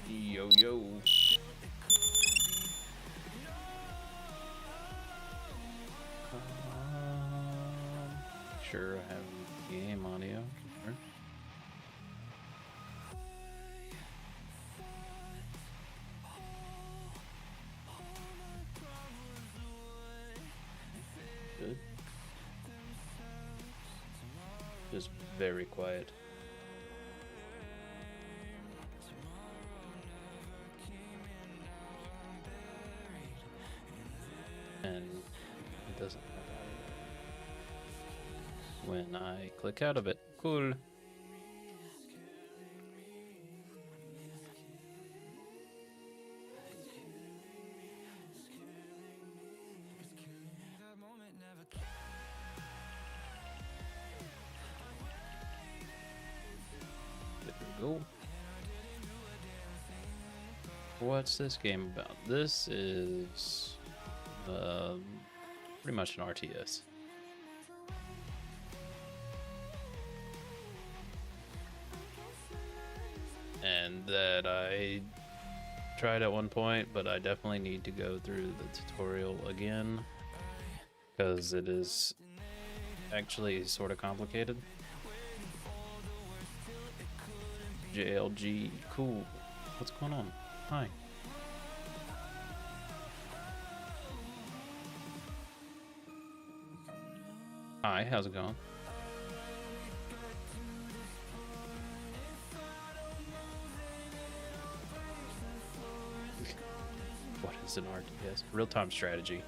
Yo, yo. Sure, I have game audio. Sure. Good. Just very quiet. And it doesn't have audio when I click out of it. Cool. There we go. What's this game about? This is pretty much an RTS. And that I tried at one point, but I definitely need to go through the tutorial again because it is actually sort of complicated. JLG, cool. What's going on? Hi. Hi, how's it going? What is an RTS? Real-time strategy.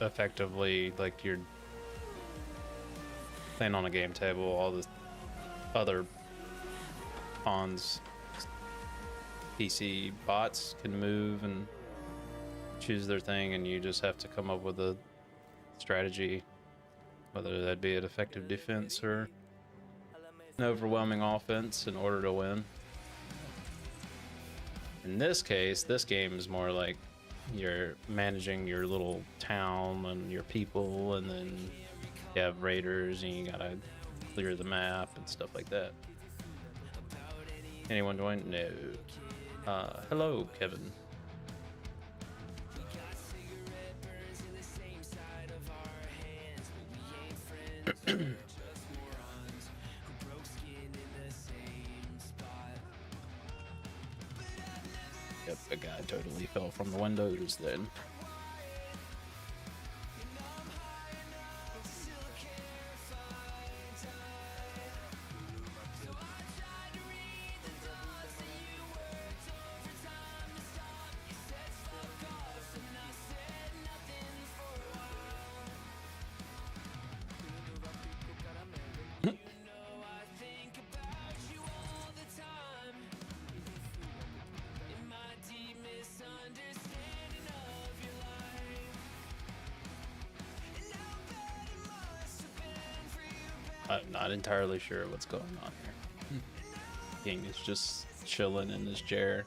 Effectively, like you're playing on a game table, all the other pawns, PC bots can move and choose their thing, and you just have to come up with a strategy, whether that be an effective defense or an overwhelming offense in order to win. In this case, this game is more like you're managing your little town and your people, and then you have raiders and you gotta clear the map and stuff like that. Anyone join? No. Hello, Kevin. Yep, the guy totally fell from the windows then. I'm not entirely sure what's going on here. King is just chilling in his chair.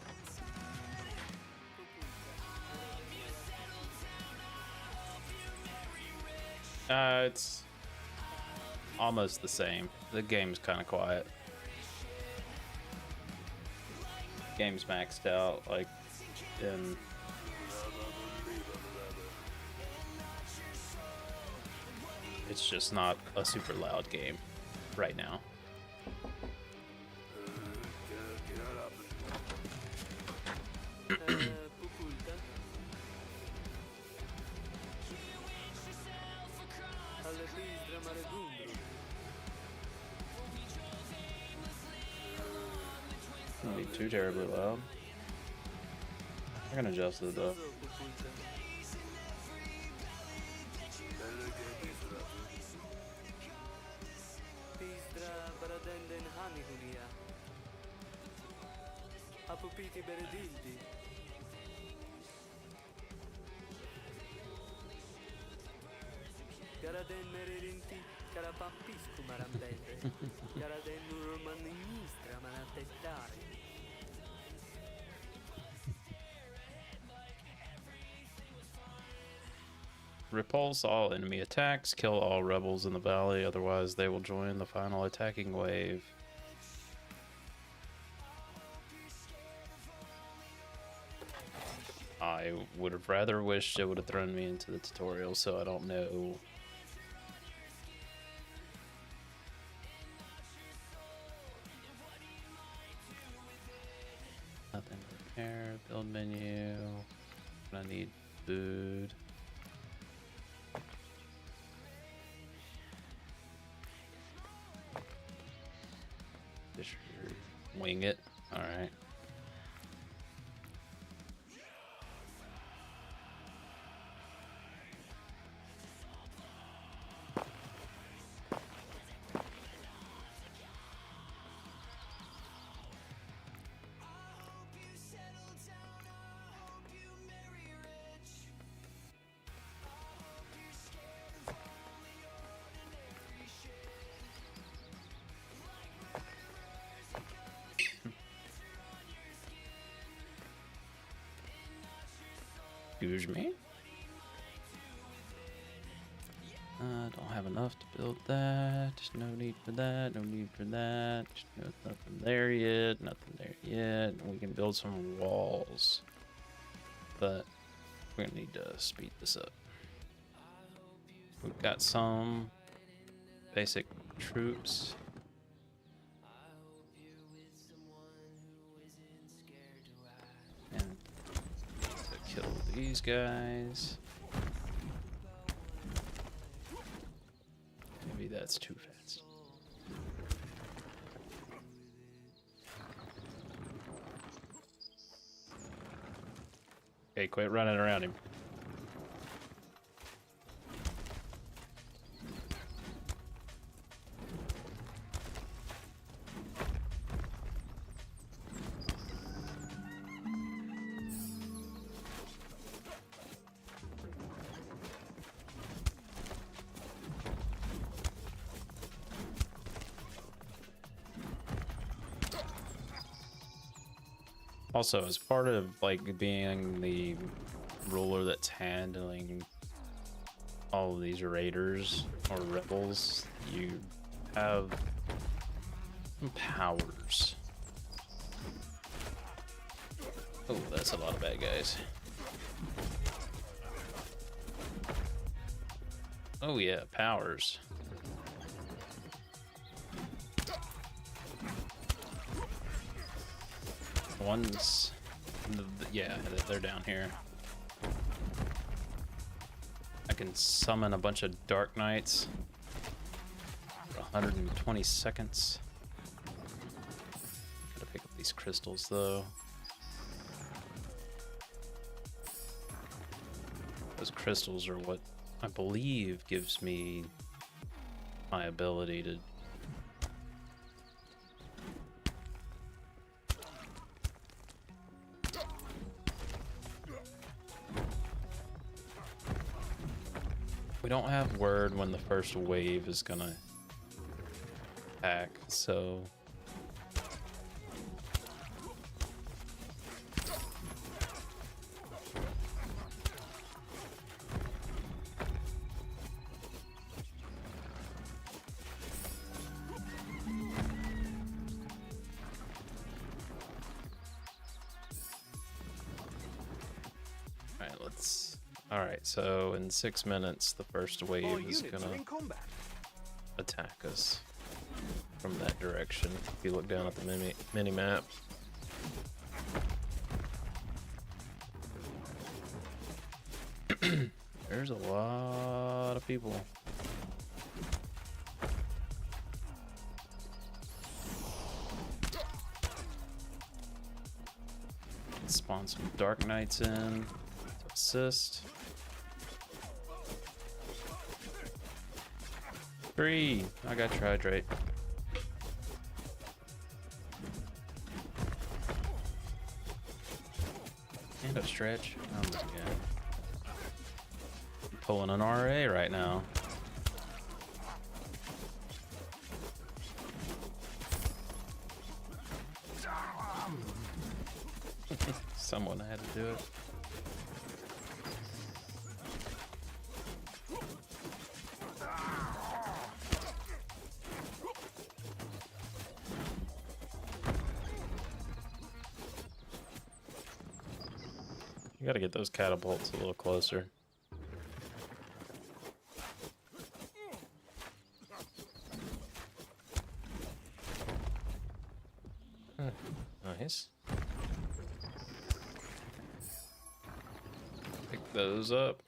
It's almost the same. The game's kind of quiet. Game's maxed out, like, in... It's just not a super loud game right now. Shouldn't be too terribly loud. I can adjust it though. Karadenden hani hunia. Apupiti beredildi. Karaden mererinti karapampisku marambelle. Karaden urmanistra manatettare. Repulse all enemy attacks, kill all rebels in the valley, otherwise they will join the final attacking wave. I would have rather wished it would have thrown me into the tutorial, so I don't know. Nothing to repair, build menu. I need food. Just wing it. Alright. Excuse me. Don't have enough to build that. No need for that. No need for that. Nothing there yet. Nothing there yet. We can build some walls, but we're gonna need to speed this up. We've got some basic troops. And to kill these guys. Maybe that's too fast. Okay, quit running around him. Also, as part of like being the ruler that's handling all of these raiders or rebels, you have some powers. Oh, that's a lot of bad guys. Oh yeah, powers. One's, yeah, they're down here. I can summon a bunch of Dark Knights for 120 seconds. Gotta pick up these crystals though. Those crystals are what I believe gives me my ability to we don't have word when the first wave is gonna attack, so so in 6 minutes, the first wave is gonna attack us from that direction. If you look down at the mini map, there's a lot of people. Let's spawn some Dark Knights in to assist. 3. I got Tridrate. stretch. Oh my god. I'm pulling an RA right now. Someone had to do it. You gotta get those catapults a little closer. Nice. Pick those up.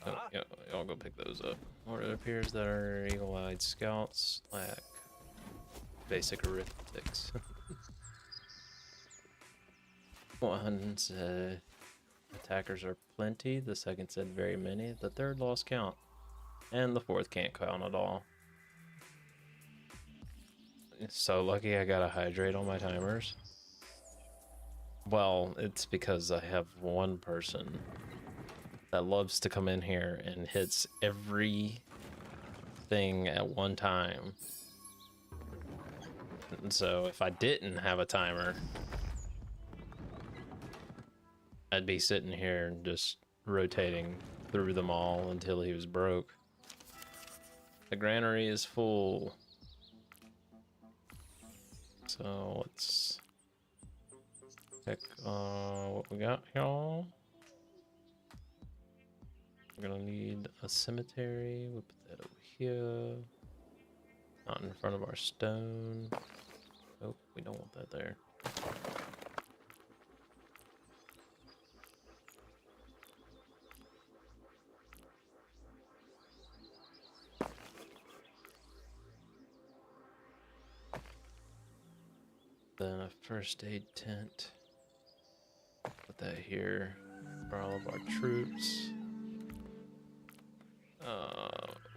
Oh, yeah, I'll go pick those up. Or it appears that our eagle-eyed scouts lack basic arithmetics. One said attackers are plenty, the second said very many, the third lost count, and the fourth can't count at all. So lucky I got a hydrate on my timers. Well, it's because I have one person that loves to come in here and hits every thing at one time. And so if I didn't have a timer, I'd be sitting here and just rotating through them all until he was broke. The granary is full. So let's check what we got here. We're gonna need a cemetery. We'll put that over here. Not in front of our stone. Nope, we don't want that there. Then a first aid tent. Put that here for all of our troops.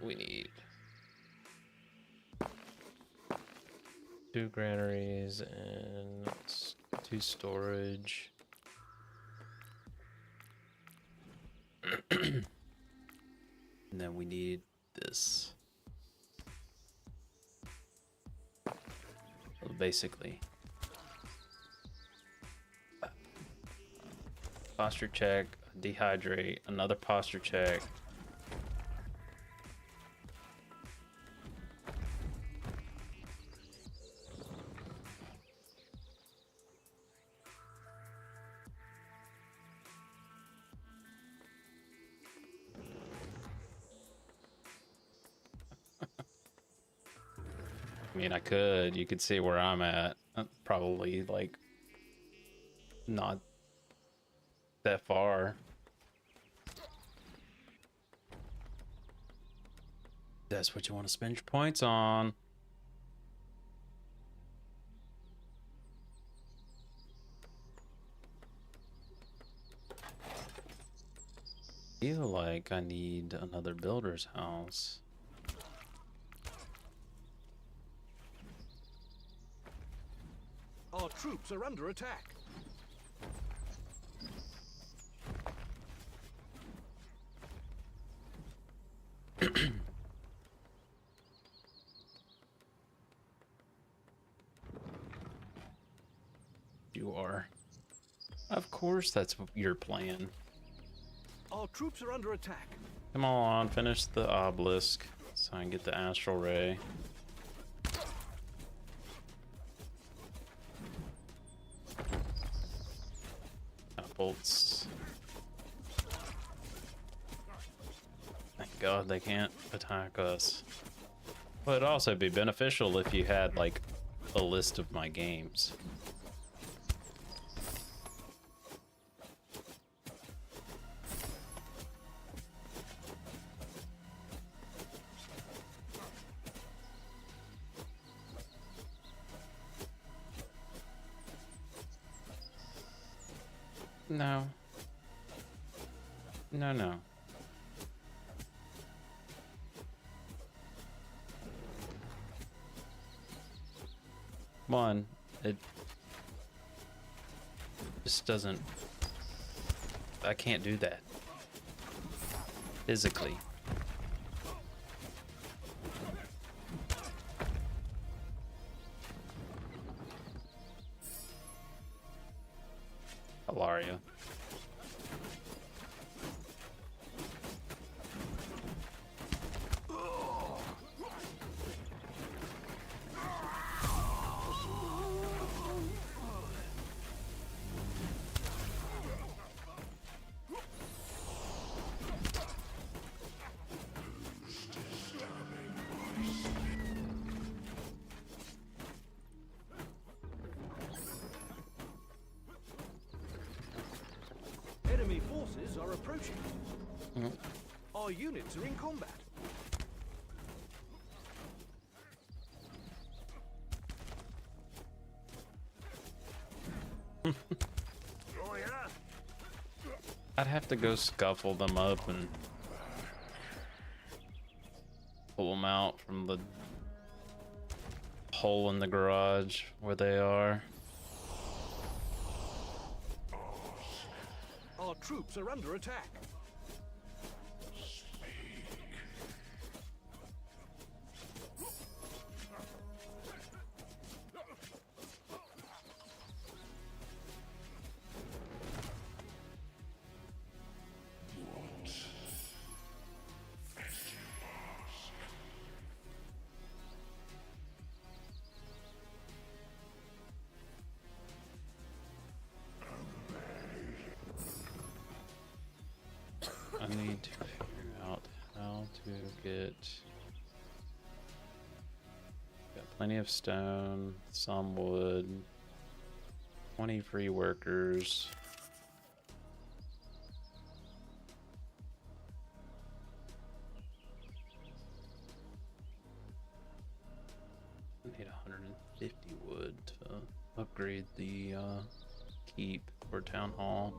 We need 2 granaries and 2 storage. And then we need this. So basically, posture check, dehydrate, another posture check. I mean, you could see where I'm at. Probably like not that far. That's what you want to spend your points on. Feel like I need another builder's house. Our troops are under attack. You are. Of course, that's your plan. Our troops are under attack. Come on, finish the obelisk so I can get the astral ray. Bolts. Thank God they can't attack us. But it'd also be beneficial if you had like a list of my games. No. No, no. One, Just doesn't. I can't do that physically. Alaria. Enemy forces are approaching. Mm. Our units are in combat. Oh yeah. I'd have to go scuffle them up and pull them out from the hole in the garage where they are. Our troops are under attack. I need to figure out how to get. Got plenty of stone, some wood, 20 free workers. I need 150 wood to upgrade the keep for town hall.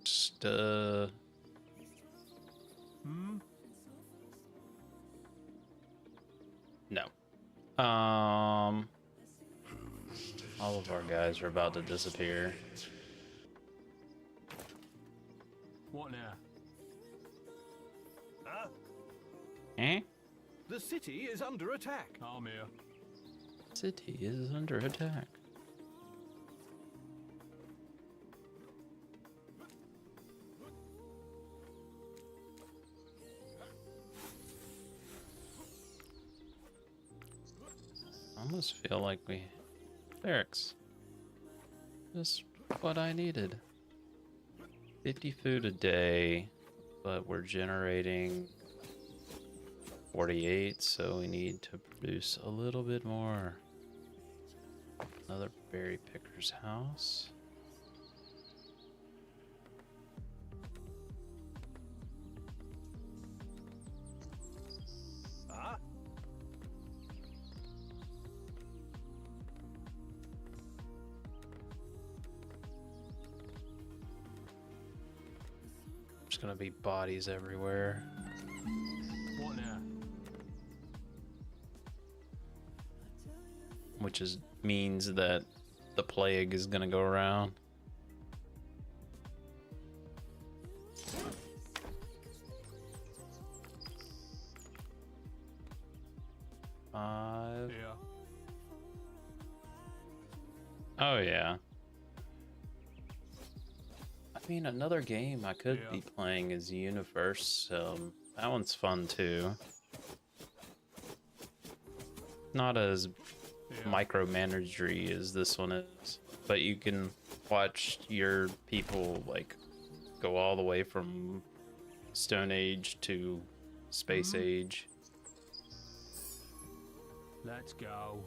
Just no. All of our guys are about to disappear. What now? Huh? Eh? The city is under attack. I'm here. City is under attack. I almost feel like we barracks. Just what I needed. 50 food a day, but we're generating 48, so we need to produce a little bit more. Another berry picker's house. Huh? There's gonna be bodies everywhere. What now? Which means that the plague is gonna go around. Five. Yeah. Oh yeah. I mean, another game I could Yeah. be playing is Universe. That one's fun too. Not as Yeah. micromanagery as this one is, but you can watch your people like go all the way from Stone Age to Space Age. Let's go.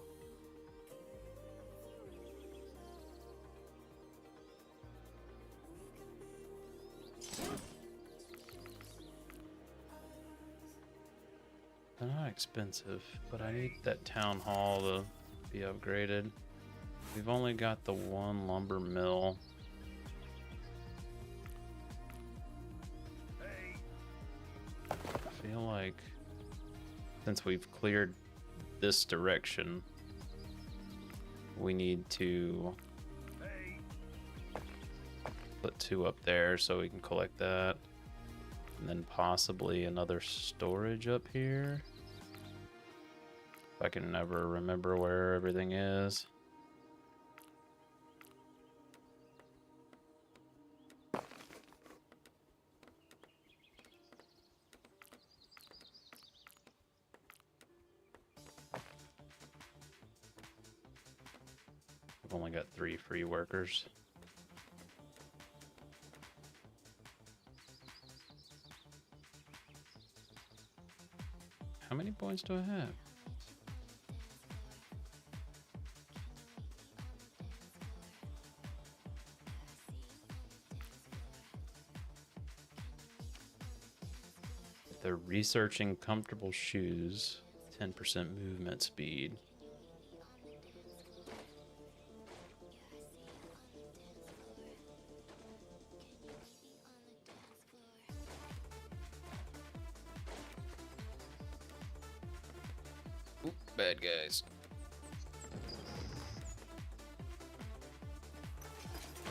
I don't know, expensive, but I need that town hall to be upgraded. We've only got the one lumber mill. I feel like since we've cleared this direction, we need to put 2 up there so we can collect that. And then possibly another storage up here. If I can never remember where everything is. I've only got 3 free workers. How many points do I have? They're researching comfortable shoes, 10% movement speed. Oop, bad guys.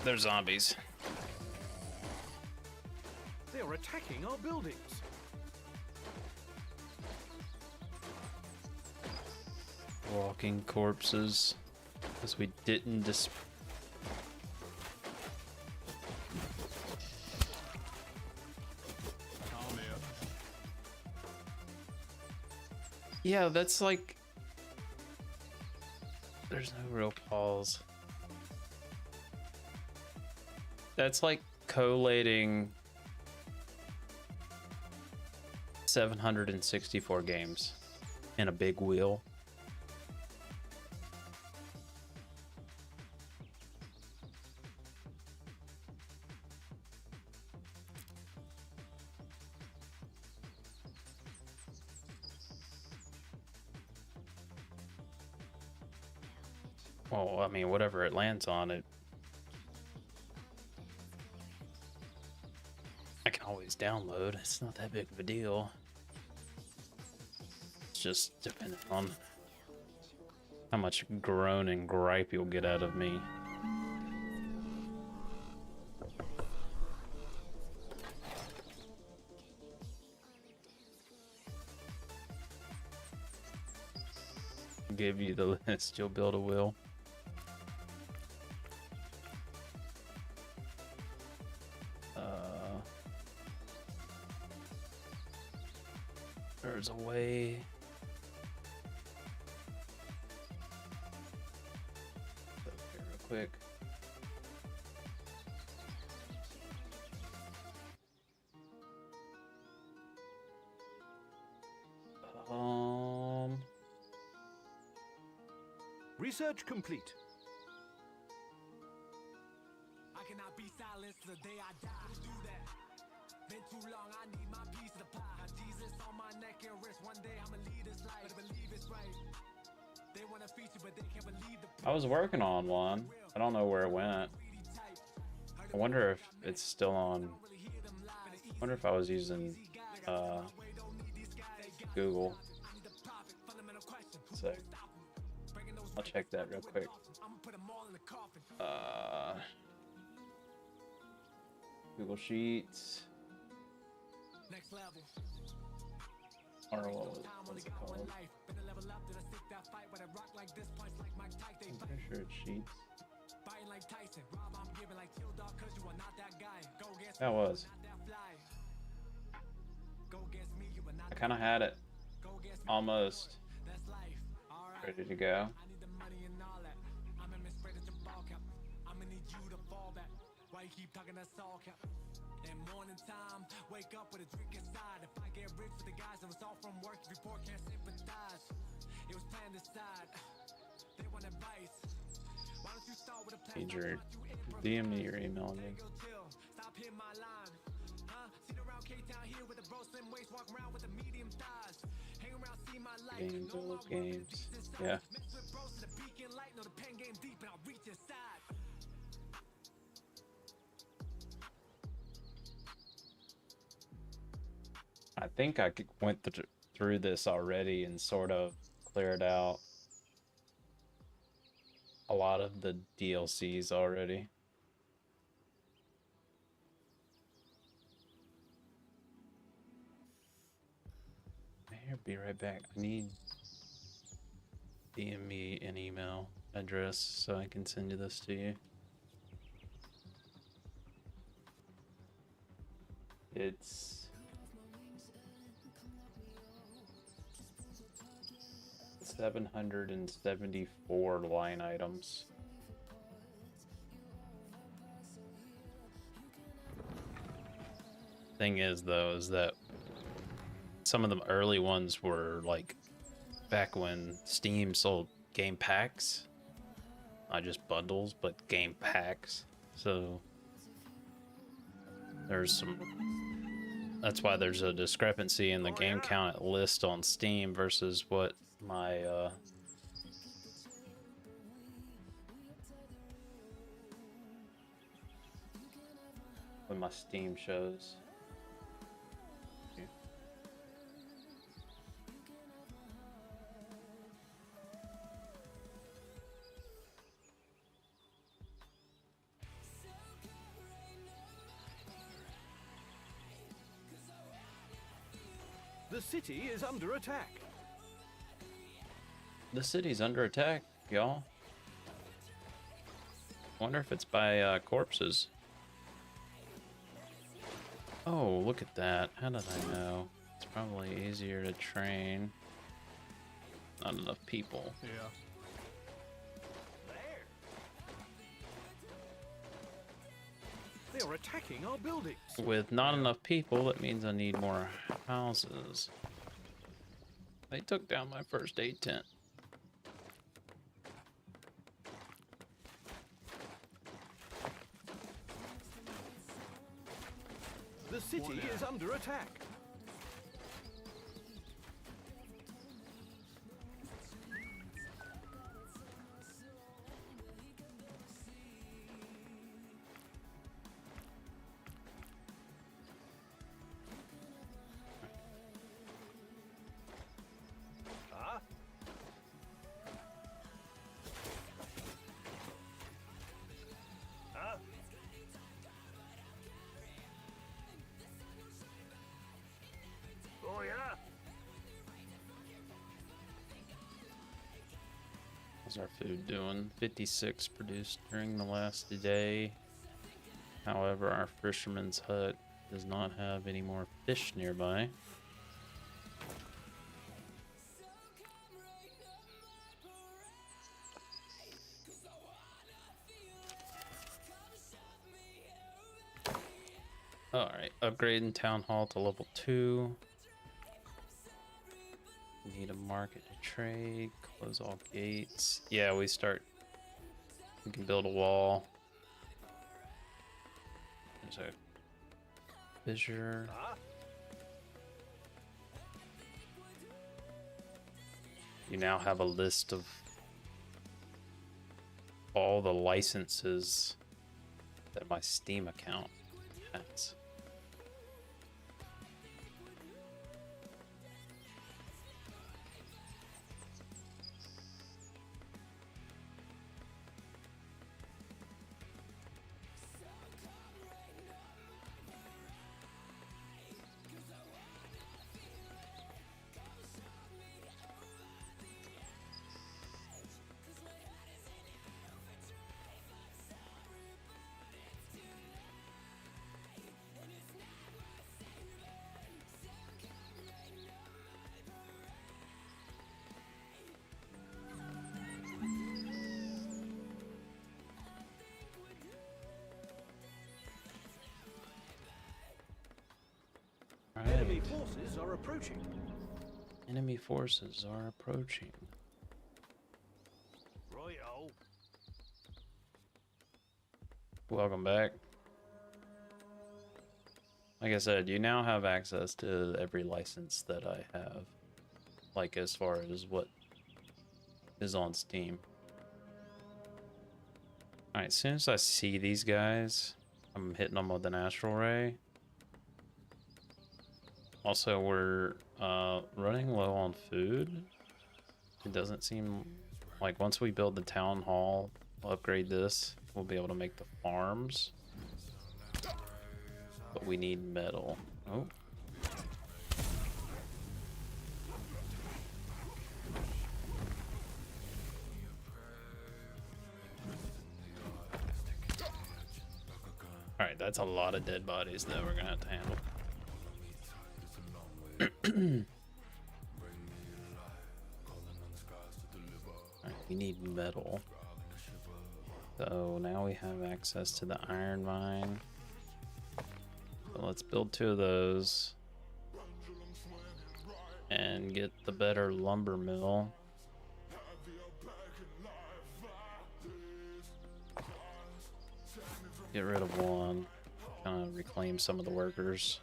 They're zombies. They are attacking our buildings. Walking corpses. Because we didn't I'm here. Yeah, that's like... There's no real pause. That's like collating 764 games in a big wheel. Well, I mean, whatever it lands on, I can always download. It's not that big of a deal. It's just depending on how much groan and gripe you'll get out of me. Give you the list, you'll build a will. There's a way. Up here real quick. Research complete. I cannot be silenced the day I die. Do that. Been too long, I need my piece of the pie. Got Jesus on my neck and wrist. One day I'ma lead this life. Better believe it's right. They wanna feature, but they can't believe the I was working on one. I don't know where it went. I wonder if it's still on. I wonder if I was using Google. So I'll check that real quick. Google Sheets. next level. Or what is it called? I'm pretty sure it's Sheets. That was. I kind of had it. Almost. Ready to go. In morning time, wake up with a drink inside. If I get rich for the guys that was all from work, if your poor can't sympathize. It was planned aside. They want advice. Why don't you start with a plan? Need your DM me your email again. Stop hitting my line. Huh? Sit around K-Town here with a bro slim waist, walk around with the medium thighs. Hang around, see my Games, old games. Yeah. I think I went through this already and sort of cleared out a lot of the DLCs already. Here, be right back. I need DM me an email address so I can send you this to you. It's 774 line items. Thing is, though, is that some of the early ones were like back when Steam sold game packs, not just bundles, but game packs. So there's some. That's why there's a discrepancy in the game count at list on Steam versus what my what my Steam shows. The city is under attack. The city's under attack, y'all. Wonder if it's by corpses. Oh, look at that. How did I know? It's probably easier to train. Not enough people. Yeah. They are attacking our buildings. With not enough people, that means I need more houses. They took down my first aid tent. The city is under attack. Oh yeah. How's our food doing? 56 produced during the last day. However, our fisherman's hut does not have any more fish nearby. Alright, upgrading town hall to level 2. Need a market to trade. Close all gates. Yeah, we can build a wall. There's a fissure. You now have a list of all the licenses that my Steam account has. Enemy forces are approaching. Enemy forces are approaching. Righto. Welcome back. Like I said, you now have access to every license that I have. like as far as what is on Steam. Alright, as soon as I see these guys, I'm hitting them with an astral ray. Also, we're running low on food. It doesn't seem like once we build the town hall, we'll upgrade this, we'll be able to make the farms. But we need metal. Oh. Alright, that's a lot of dead bodies that we're gonna have to handle. Alright, we need metal. So now we have access to the iron mine. So let's build 2 of those. And get the better lumber mill. Get rid of one. Kind of reclaim some of the workers.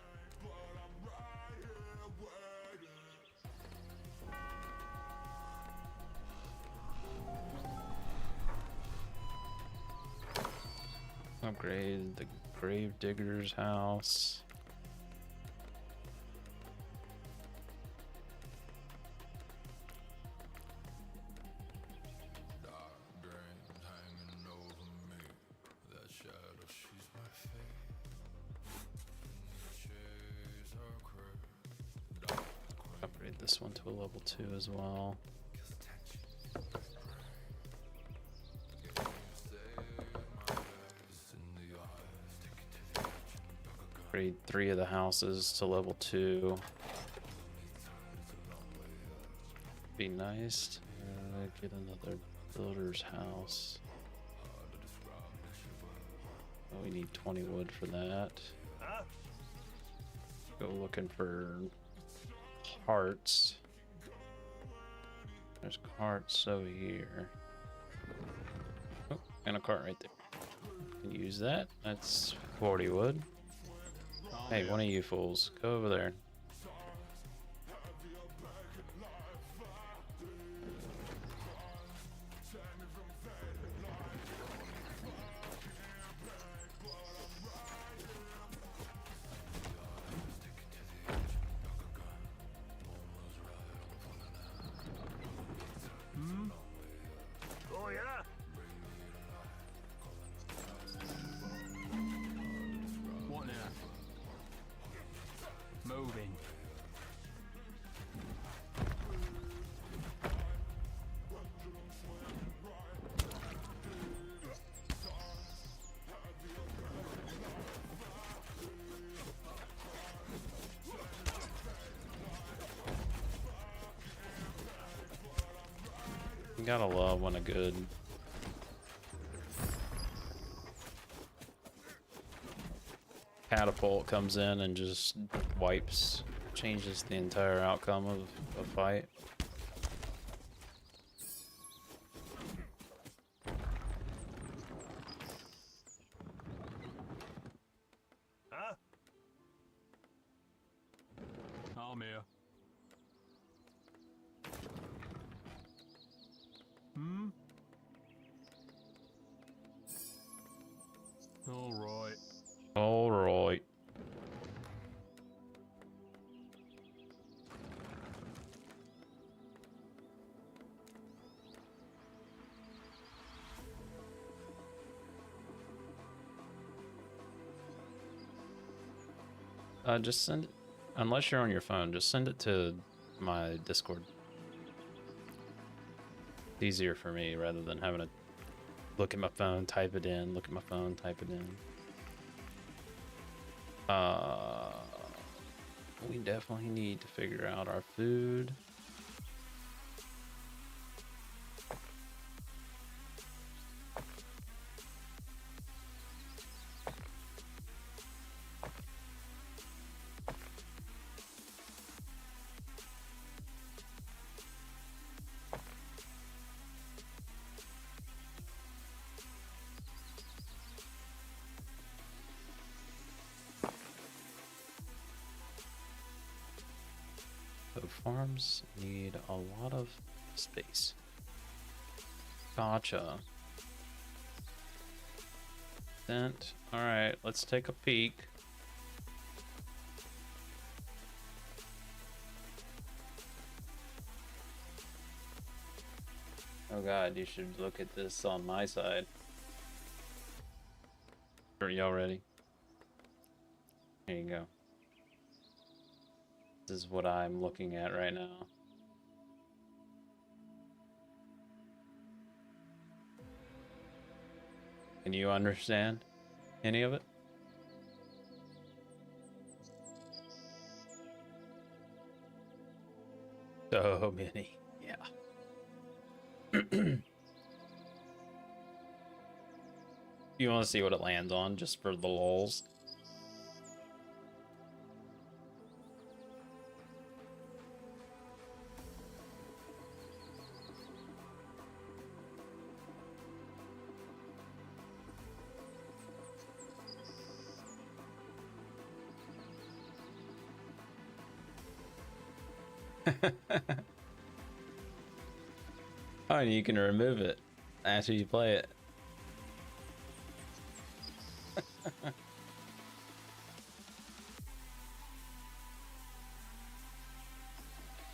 Upgrade the grave digger's house. Upgrade this one to a level 2 as well. Upgrade 3 of the houses to level 2. Be nice to get another builder's house. Oh, we need 20 wood for that. Go looking for hearts. There's carts over here. Oh, and a cart right there. Can use that. That's 40 wood. Hey, one of you fools, go over there. Oh yeah. What now? Moving. You gotta love when a good catapult comes in and just changes the entire outcome of a fight. Huh? I'm here. Hmm? All right. All right. Just send it, unless you're on your phone, just send it to my Discord. It's easier for me rather than having to look at my phone, type it in, look at my phone, type it in. We definitely need to figure out our food. So farms need a lot of space. Gotcha. Alright, let's take a peek. Oh god, you should look at this on my side. Are y'all ready? Here you go. This is what I'm looking at right now. Can you understand any of it? So many, yeah. You want to see what it lands on, just for the lulz? Oh, and you can remove it after you play it.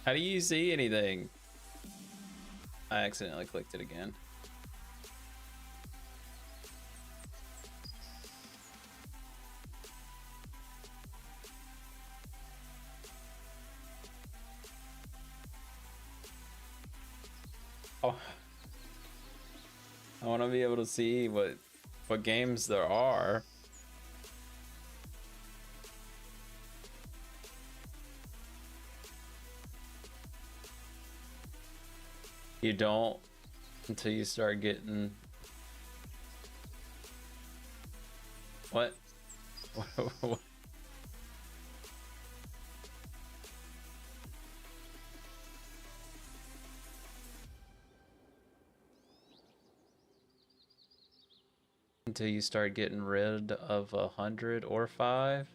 How do you see anything? I accidentally clicked it again. Oh. I want to be able to see what games there are. You don't until you start getting what? Until you start getting rid of 100 or 5.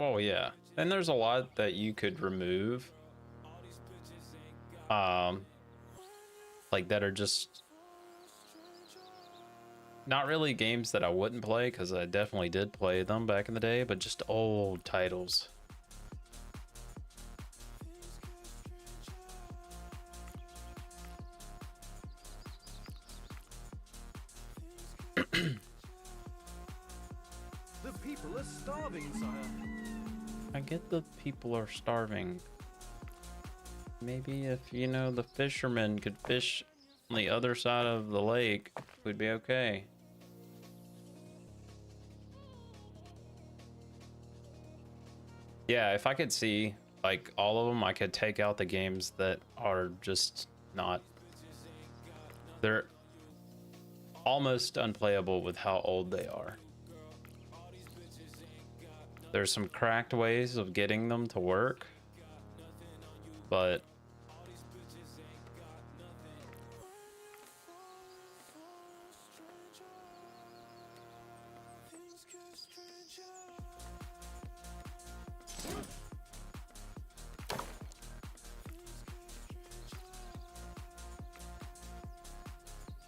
Oh yeah, and there's a lot that you could remove, like that are just not really games that I wouldn't play, because I definitely did play them back in the day, but just old titles. The people are starving, sire. I get the people are starving. Maybe if, you know, the fishermen could fish on the other side of the lake, we'd be okay. Yeah, if I could see, like, all of them, I could take out the games that are just not... They're almost unplayable with how old they are. There's some cracked ways of getting them to work, but...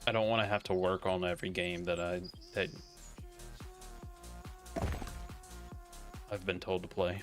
I don't want to have to work on every game that I've been told to play.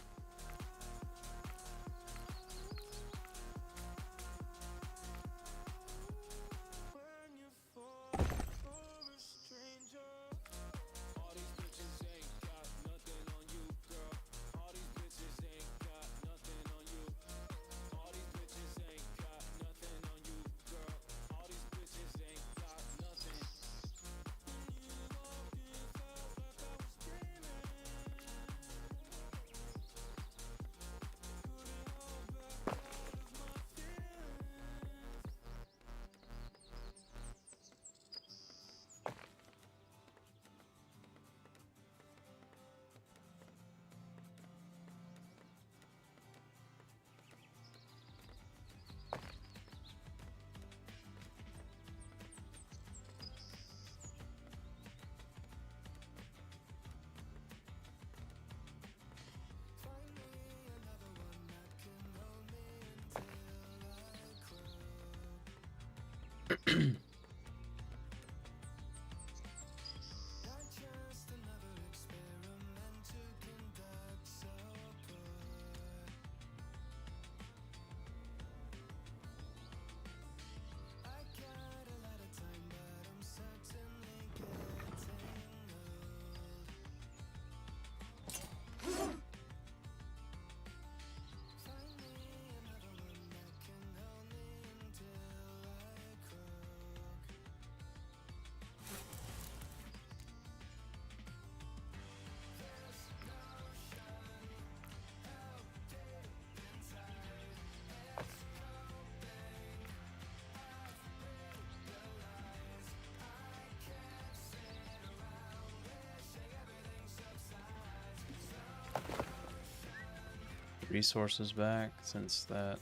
resources back since that.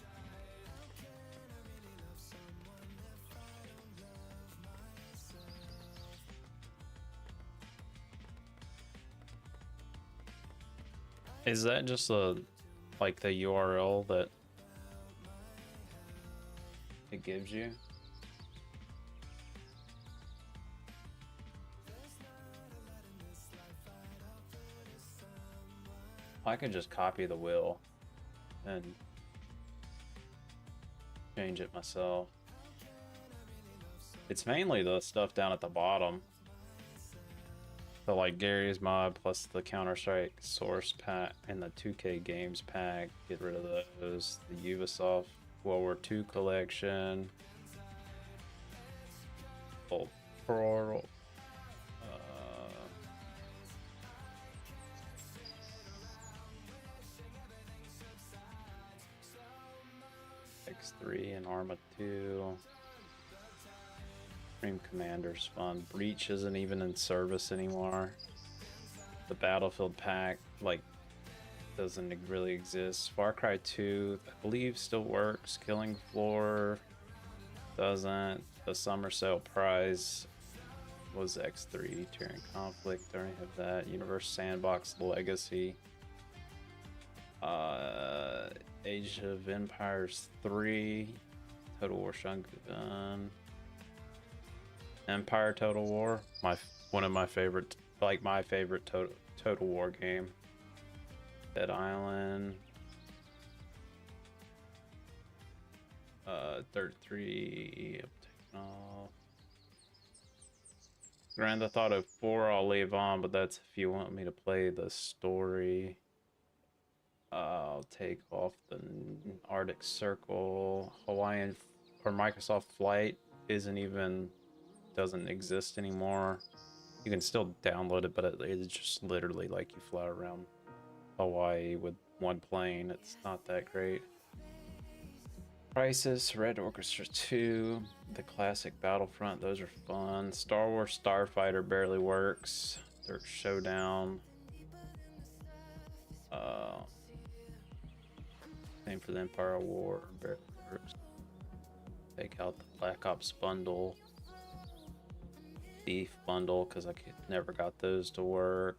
Is that just like the URL that it gives you? I could just copy the will and change it myself. It's mainly the stuff down at the bottom. The like Gary's mod plus the Counter-Strike source pack and the 2K games pack. Get rid of those. The Ubisoft World War II collection. Old Pearl. X3 and Arma 2. Supreme Commander's fun. Breach isn't even in service anymore. The Battlefield pack, like, doesn't really exist. Far Cry 2, I believe, still works. Killing Floor doesn't. The Summer Sale Prize was X3. Tyrian Conflict, I already have that. Universe Sandbox Legacy. Age of Empires 3. Total War Shogun. Empire Total War, one of my favorite, like my favorite Total War game. Dead Island, 33. I'm taking off. Grand Theft Auto 4, I'll leave on, but that's if you want me to play the story. I'll take off the Arctic Circle, Hawaiian, or Microsoft Flight doesn't exist anymore. You can still download it, but it's just literally like you fly around Hawaii with one plane. It's not that great. Crisis, Red Orchestra 2, the classic Battlefront, those are fun. Star Wars Starfighter barely works. Dirt Showdown. Same for the Empire War, barely works. Take out the Black Ops bundle. Thief bundle, because I never got those to work.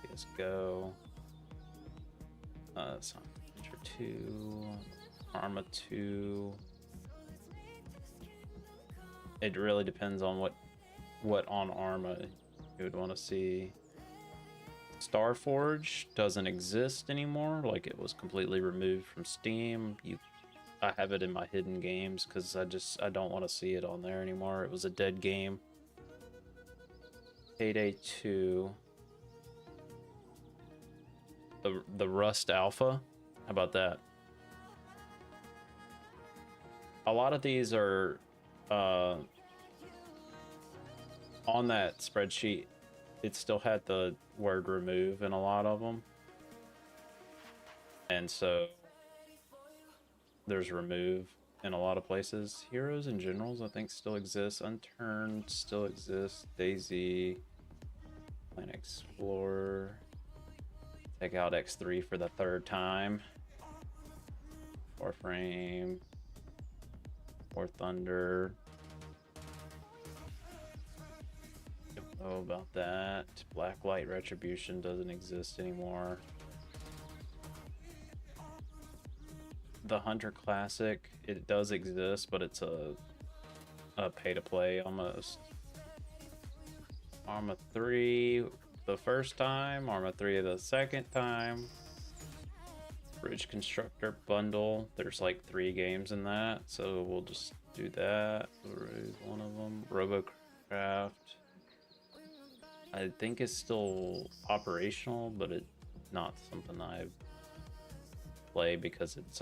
Let's go. Sonic Adventure 2. Arma 2. It really depends on what on Arma you would want to see. Starforge doesn't exist anymore. Like, it was completely removed from Steam. I have it in my hidden games because I don't want to see it on there anymore. It was a dead game. Payday 2. The Rust Alpha. How about that? A lot of these are on that spreadsheet. It still had the word remove in a lot of them. And so there's remove in a lot of places. Heroes and Generals, I think, still exists. Unturned still exists. DayZ. Planet Explorer. Take out X3 for the third time. Warframe. War Thunder. Don't know about that. Blacklight Retribution doesn't exist anymore. The Hunter Classic, it does exist, but it's a pay-to-play almost. Arma 3 the first time, Arma 3 the second time. Bridge Constructor bundle, there's like 3 games in that, so we'll just do that. Remove one of them. Robocraft, I think it's still operational, but it's not something I play because it's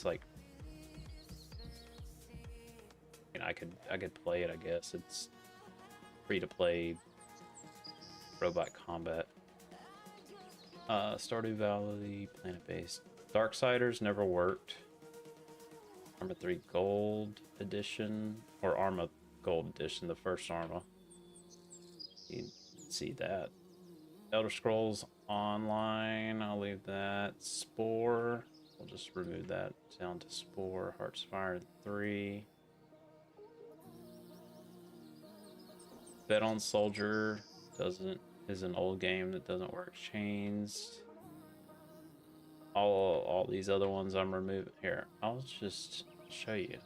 like, you know, I could play it, I guess. It's free to play robot combat. Stardew Valley, planet-based. Darksiders never worked. Arma 3 Gold Edition, or Arma Gold Edition, the first Arma. You can see that. Elder Scrolls Online, I'll leave that. Spore, we'll just remove that down to Spore. Heartsfire 3. Bet on Soldier is an old game that doesn't work. Chains. All these other ones I'm removing here. I'll just show you.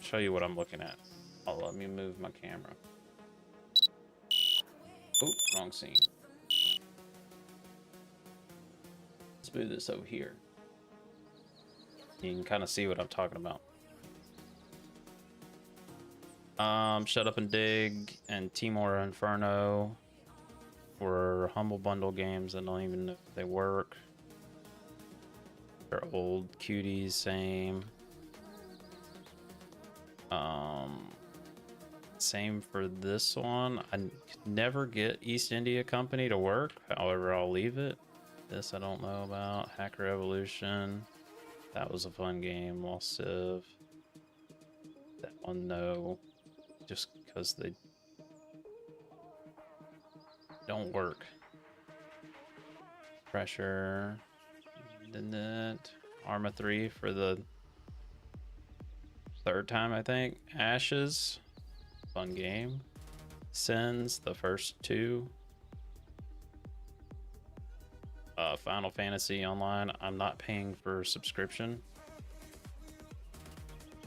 Show you what I'm looking at. Oh, let me move my camera. Oh, wrong scene. Let's move this over here. You can kind of see what I'm talking about. Shut Up and Dig and Timor Inferno were Humble Bundle games. I don't even know if they work. They're old cuties, same. Same for this one. I could never get East India Company to work. However, I'll leave it. This I don't know about. Hacker Evolution. That was a fun game. Lost Civ. That one, no. Just because they don't work. Pressure. Didn't it? Arma 3 for the third time, I think. Ashes. Fun game. Sins, the first 2. Final Fantasy Online. I'm not paying for subscription.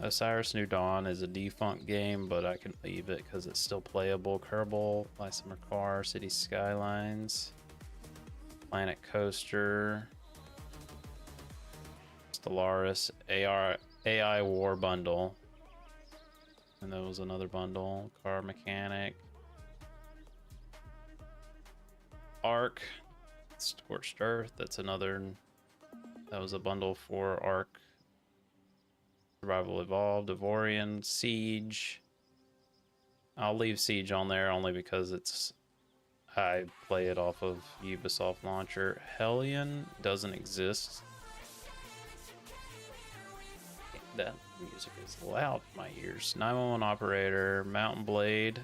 Osiris New Dawn is a defunct game, but I can leave it because it's still playable. Kerbal, Last Summer Car, City Skylines, Planet Coaster, Stellaris, AI War Bundle. And there was another bundle. Car Mechanic. Ark. Scorched Earth. That's another. That was a bundle for Ark. Survival Evolved. Devorian. Siege. I'll leave Siege on there only because it's. I play it off of Ubisoft Launcher. Hellion doesn't exist. That music is loud in my ears. 911 Operator, Mountain Blade.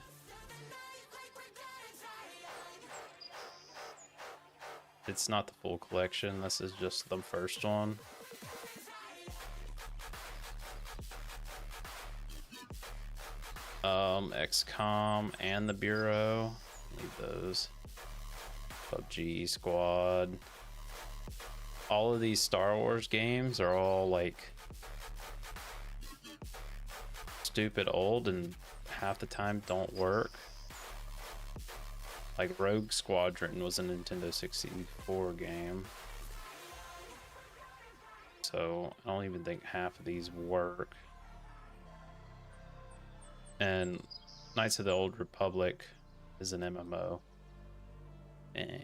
It's not the full collection. This is just the first one. XCOM and the Bureau. Leave those. PUBG, Squad. All of these Star Wars games are all like stupid old and half the time don't work. Like Rogue Squadron was a Nintendo 64 game. So I don't even think half of these work. And Knights of the Old Republic is an MMO. And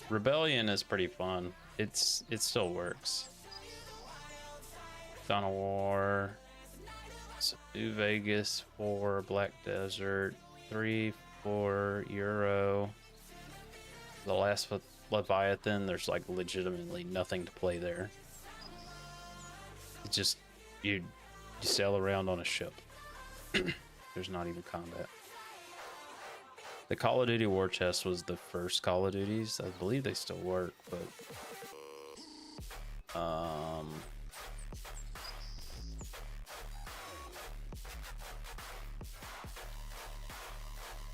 Rebellion is pretty fun. It still works. Dawn of War, New Vegas 4, Black Desert 3, 4, Euro. The Last Leviathan. There's like legitimately nothing to play there. It's just you sail around on a ship. There's not even combat. The Call of Duty War Chest was the first Call of Duties. I believe they still work, but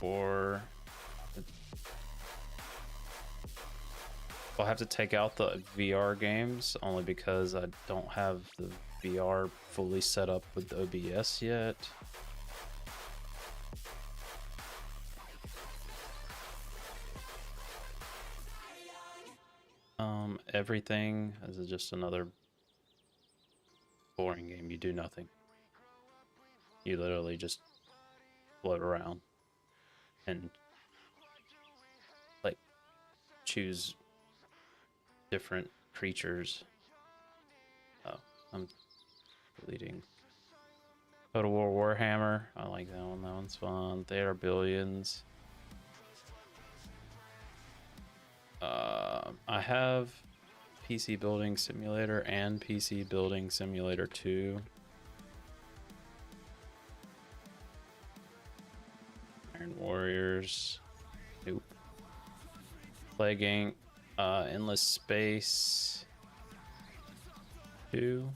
or I'll have to take out the VR games only because I don't have the VR fully set up with OBS yet. Everything is just another boring game. You do nothing. You literally just float around and like choose different creatures. Oh, I'm deleting. Total War Warhammer. I like that one. That one's fun. Theater Billions. I have PC Building Simulator and PC Building Simulator 2. Iron Warriors. Nope. Plague Inc. Endless Space 2.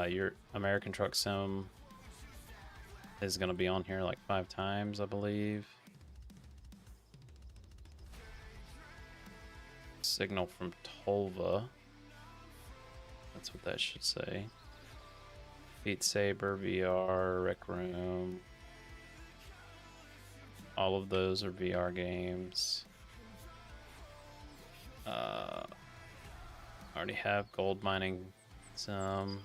Your American Truck Sim is going to be on here like 5 times, I believe. Signal from Tolva. That's what that should say. Beat Saber, VR, Rec Room. All of those are VR games. I already have Gold Mining Sim.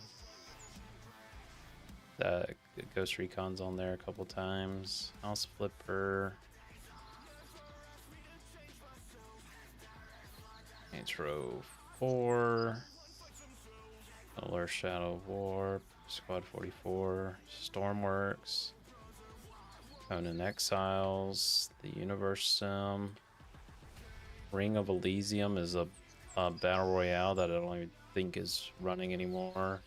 That Ghost Recon's on there a couple times. House Flipper. Intro 4. Solar Shadow Warp. Squad 44. Stormworks. Conan Exiles. The Universe Sim. Ring of Elysium is a battle royale that I don't even think is running anymore.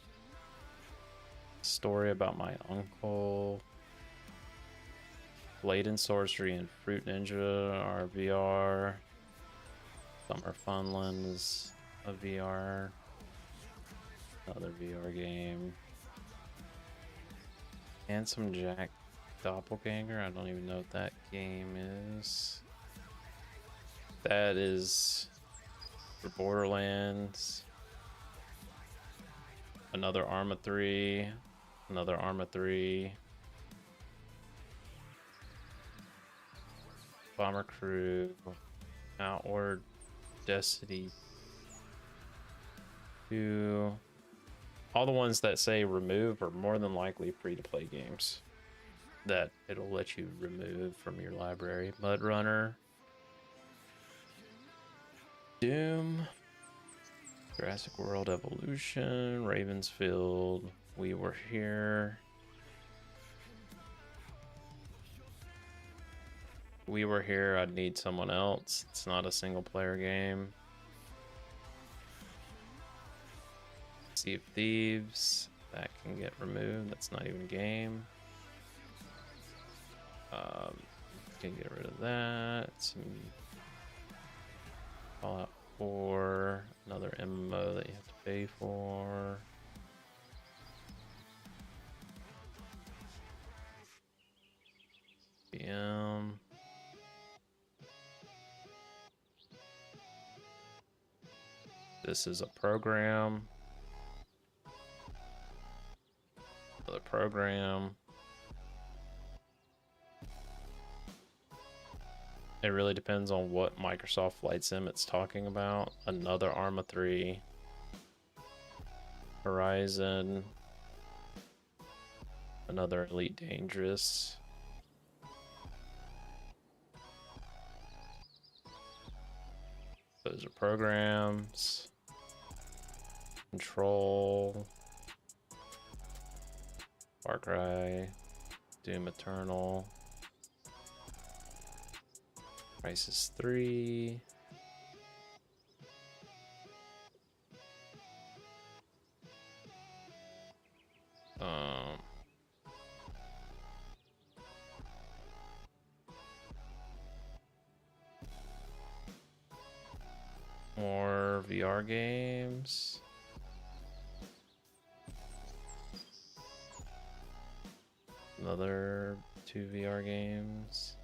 Story about my uncle. Blade and Sorcery and Fruit Ninja are VR. Summer Funland is a VR. Another VR game. Handsome Jack Doppelganger. I don't even know what that game is. That is for Borderlands. Another Arma 3. Another Arma 3. Bomber Crew. Outward Destiny 2. All the ones that say remove are more than likely free-to-play games that it'll let you remove from your library. Mud Runner. Doom. Jurassic World Evolution. Ravensfield. We Were Here. We Were Here. I'd need someone else. It's not a single player game. Sea of Thieves. That can get removed. That's not even a game. Can get rid of that. Some Fallout 4. Another MMO that you have to pay for. PM. This is a program. Another program. It really depends on what Microsoft Flight Sim it's talking about. Another Arma 3. Horizon. Another Elite Dangerous. Those are programs. Control. Far Cry. Doom Eternal. Crisis 3. More VR games. Another 2 VR games.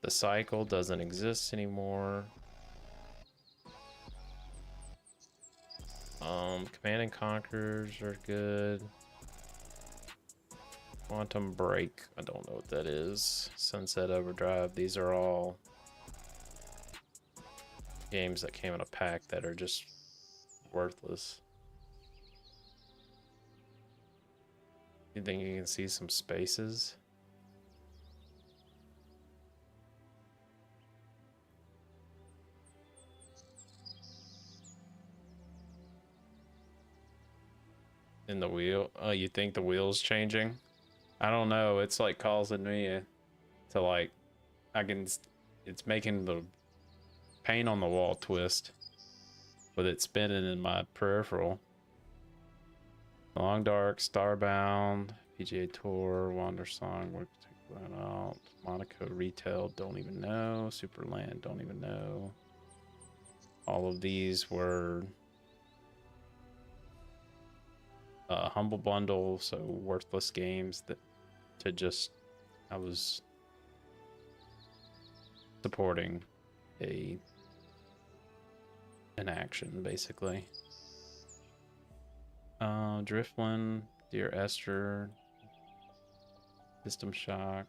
The Cycle doesn't exist anymore. Command and Conquerors are good. Quantum Break, I don't know what that is. Sunset Overdrive, these are all games that came in a pack that are just worthless. You think you can see some spaces? In the wheel? Oh, you think the wheel's changing? I don't know. It's like causing me to like I can. It's making the paint on the wall twist with it spinning in my peripheral. Long Dark, Starbound, PGA Tour, Wander Song, we'll take that out. Monaco Retail, don't even know. Superland, don't even know. All of these were Humble Bundle, so worthless games that I was supporting an action basically. Driftland, Dear Esther, System Shock.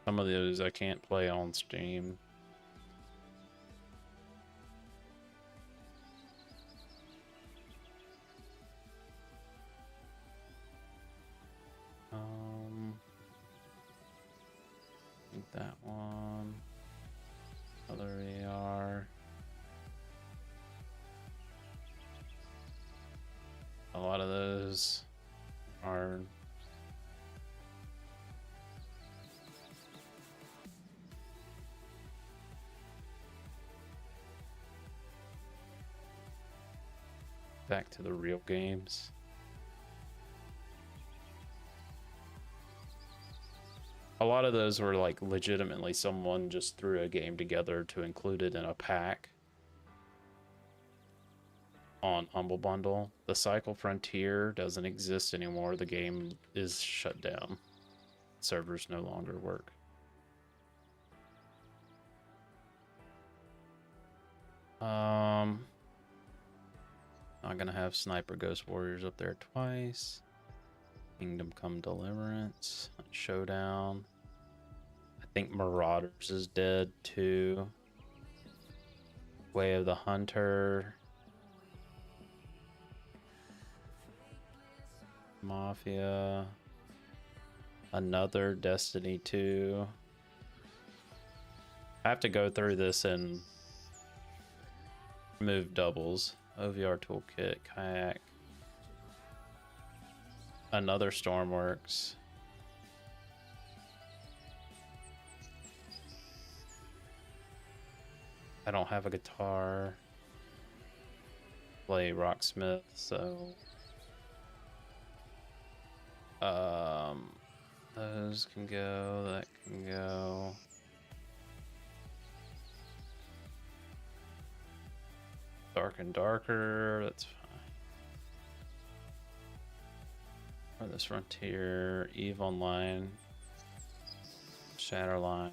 Some of those I can't play on Steam. I think that one. Other AR. A lot of those are back to the real games. A lot of those were like legitimately someone just threw a game together to include it in a pack on Humble Bundle. The Cycle Frontier doesn't exist anymore. The game is shut down. Servers no longer work. Not gonna have Sniper Ghost Warriors up there twice. Kingdom Come Deliverance, Showdown. I think Marauders is dead too. Way of the Hunter. Mafia. Another Destiny 2. I have to go through this and remove doubles. OVR Toolkit, Kayak. Another Stormworks. I don't have a guitar. Play Rocksmith, so those can go, that can go. Dark and Darker, that's fine. This Frontier, Eve Online, Shatterline,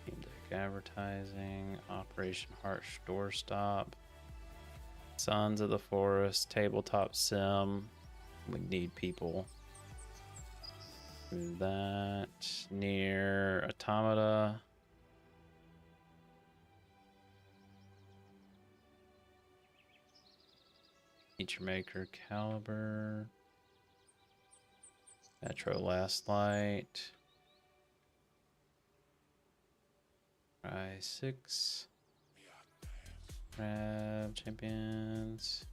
Game Deck Advertising, Operation Harsh Doorstop, Sons of the Forest, Tabletop Sim. We need people. Do that. Near Automata. Feature Maker, Caliber, Metro Last Light, I6, Crab Champions.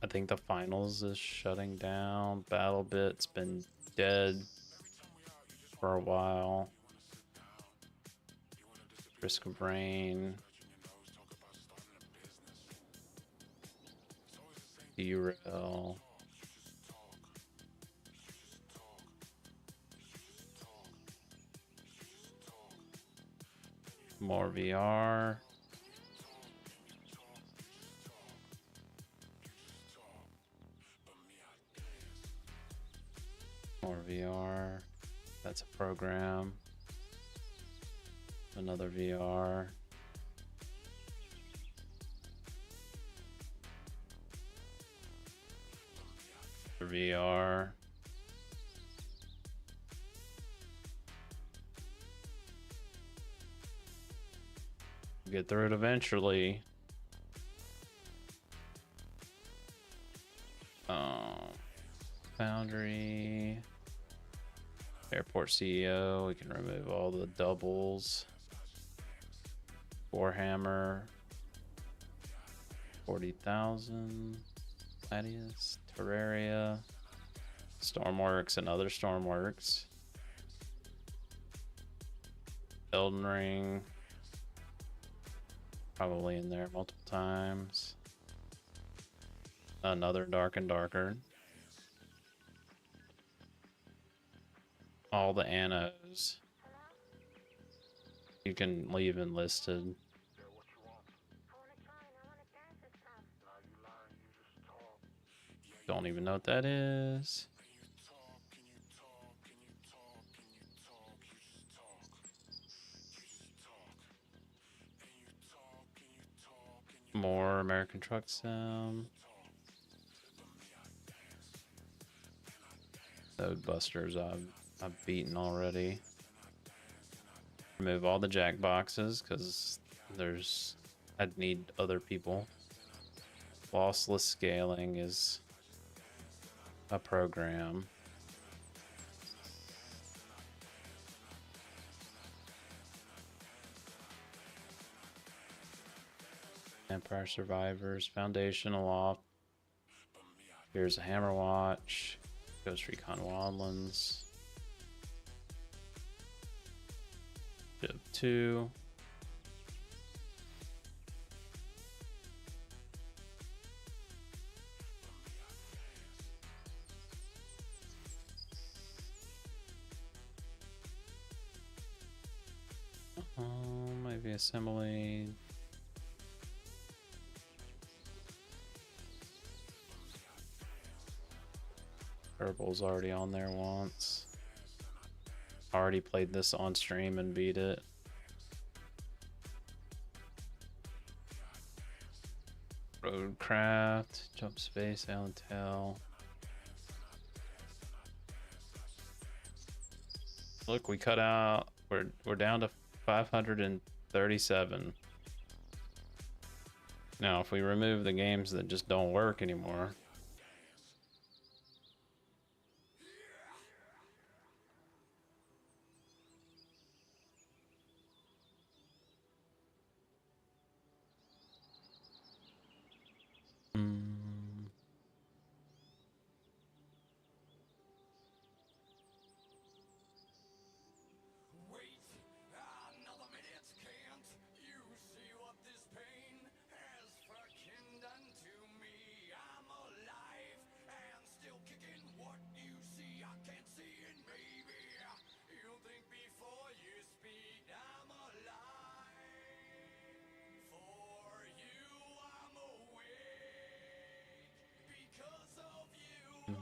I think the finals is shutting down. BattleBit's been dead for a while. Risk of Rain. Derail. More VR. More VR. That's a program. Another VR. VR. Get through it eventually. Foundry. Airport CEO. We can remove all the doubles. Warhammer. 40,000. Gladius, Terraria, Stormworks, and other Stormworks. Elden Ring. Probably in there multiple times. Another Dark and Darker. All the Annos. You can leave enlisted. Don't even know what that is. More American Truck Sim. Node Busters I've beaten already. Remove all the jack boxes because I'd need other people. Lossless scaling is a program. Empire Survivors, Foundational off. Here's a Hammer Watch, Ghost Recon Wildlands, Div 2. Maybe Assembly. Purple's already on there once. Already played this on stream and beat it. Roadcraft, Jump Space, Allen Tell. Look, we cut out. We're down to 537. Now, if we remove the games that just don't work anymore.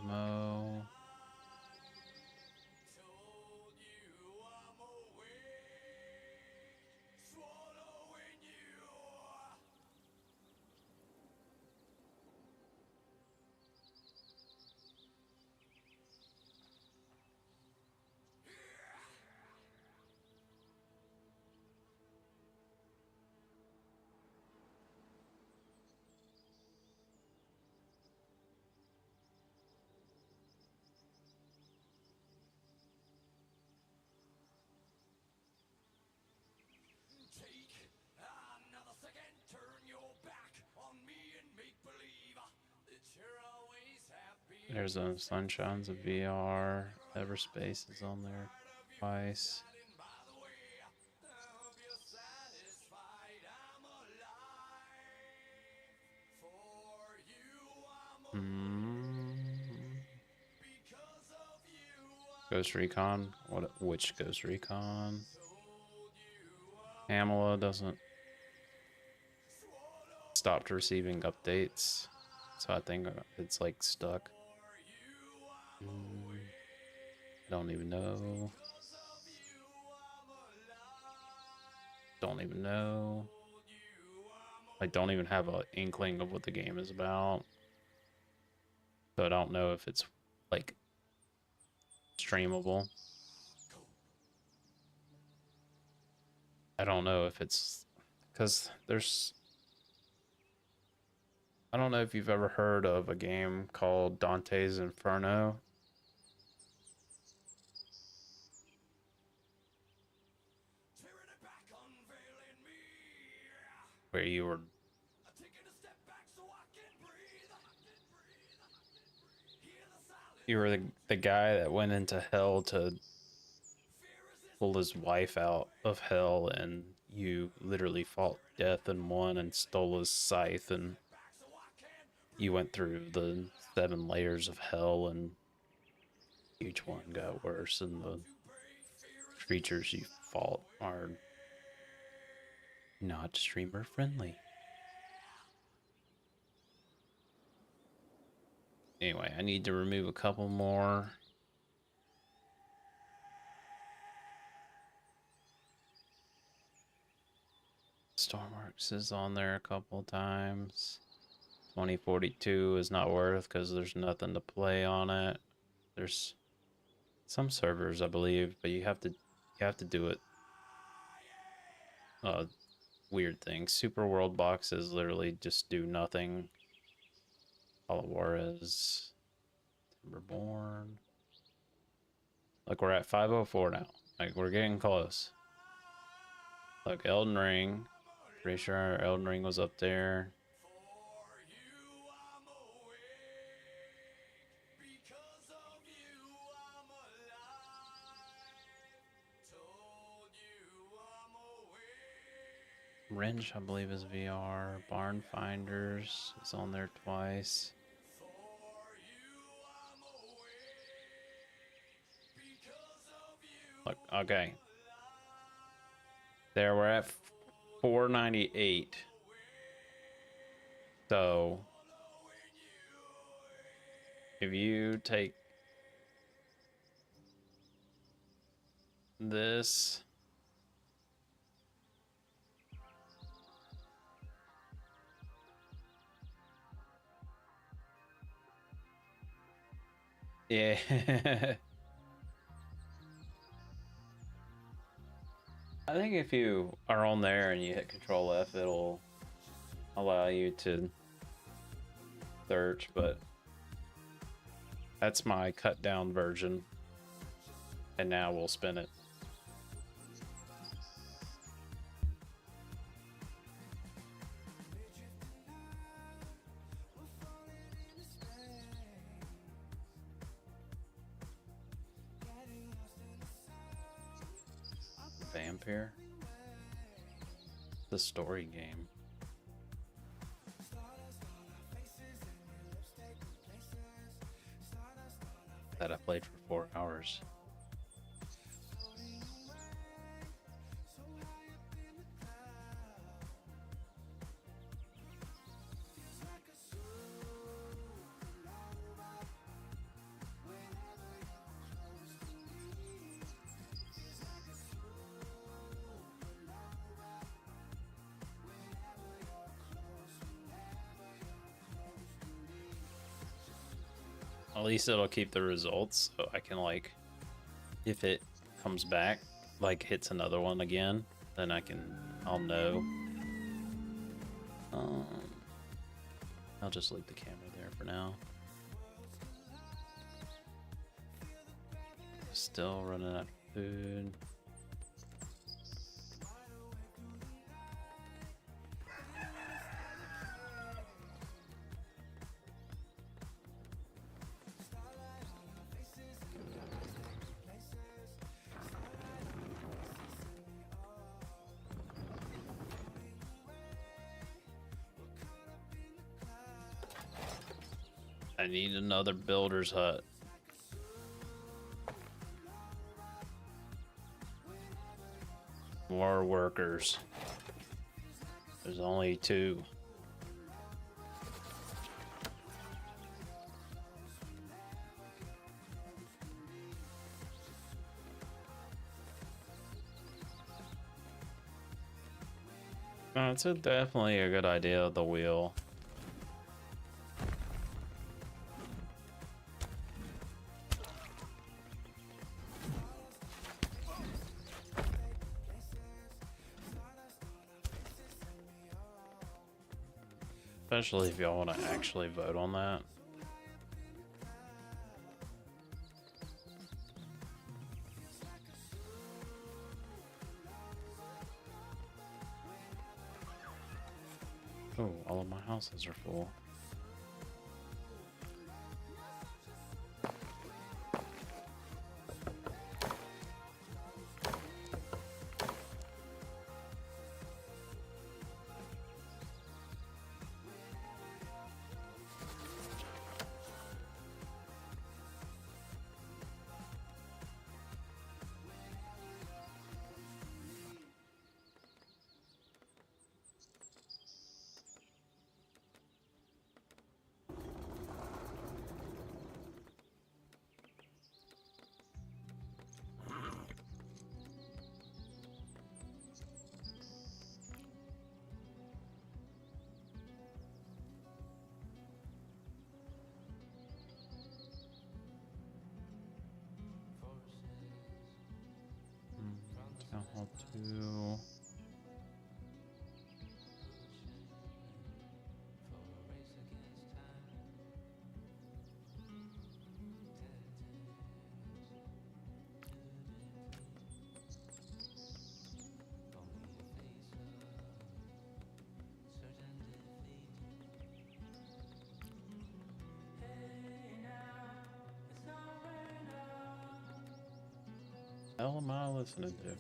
Mo. There's a Sunshines of VR. Everspace is on there twice. Ghost Recon. Which Ghost Recon? Pamela doesn't stopped receiving updates, so I think it's like stuck. Don't even know. Don't even know. I don't even have an inkling of what the game is about. So I don't know if it's like streamable. I don't know if it's because I don't know if you've ever heard of a game called Dante's Inferno. Where you were You were the guy that went into hell to pull his wife out of hell, and you literally fought death and won and stole his scythe, and you went through the 7 layers of hell, and each one got worse, and the creatures you fought are not streamer friendly. Anyway, I need to remove a couple more. Stormworks is on there a couple times. 2042 is not worth because there's nothing to play on it. There's some servers, I believe, but you have to do it. Weird thing. Super World boxes literally just do nothing. Juarez, Timberborn. Look, we're at 504 now. Like, we're getting close. Look, Elden Ring. Pretty sure Elden Ring was up there. Wrench, I believe, is VR. Barn Finders is on there twice. Look, okay. There, we're at 498. So, if you take this, yeah. I think if you are on there and you hit Control F, it'll allow you to search, but that's my cut down version. And now we'll spin it. Vampire? The story game. That I played for 4 hours. At least it'll keep the results, so I can, like, if it comes back, like hits another one again, then I'll know. I'll just leave the camera there for now. Still running out of food. I need another builder's hut. More workers. There's only 2. No, it's definitely a good idea, the wheel. Especially if y'all want to actually vote on that. Oh, all of my houses are full. I'll do. Hell am I listening to?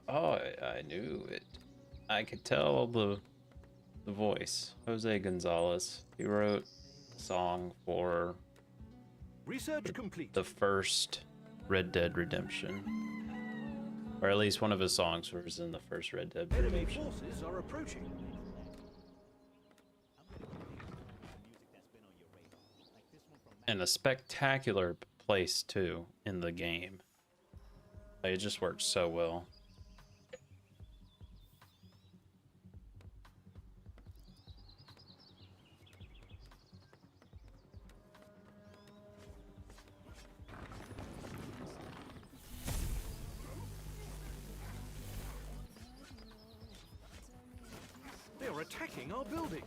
Oh, I knew it. I could tell the voice. Jose Gonzalez. He wrote a song for Research complete. the first Red Dead Redemption. Or at least one of his songs was in the first Red Dead Enemy Redemption. forces are approaching. And a spectacular place too in the game. Like, it just works so well. They are attacking our buildings.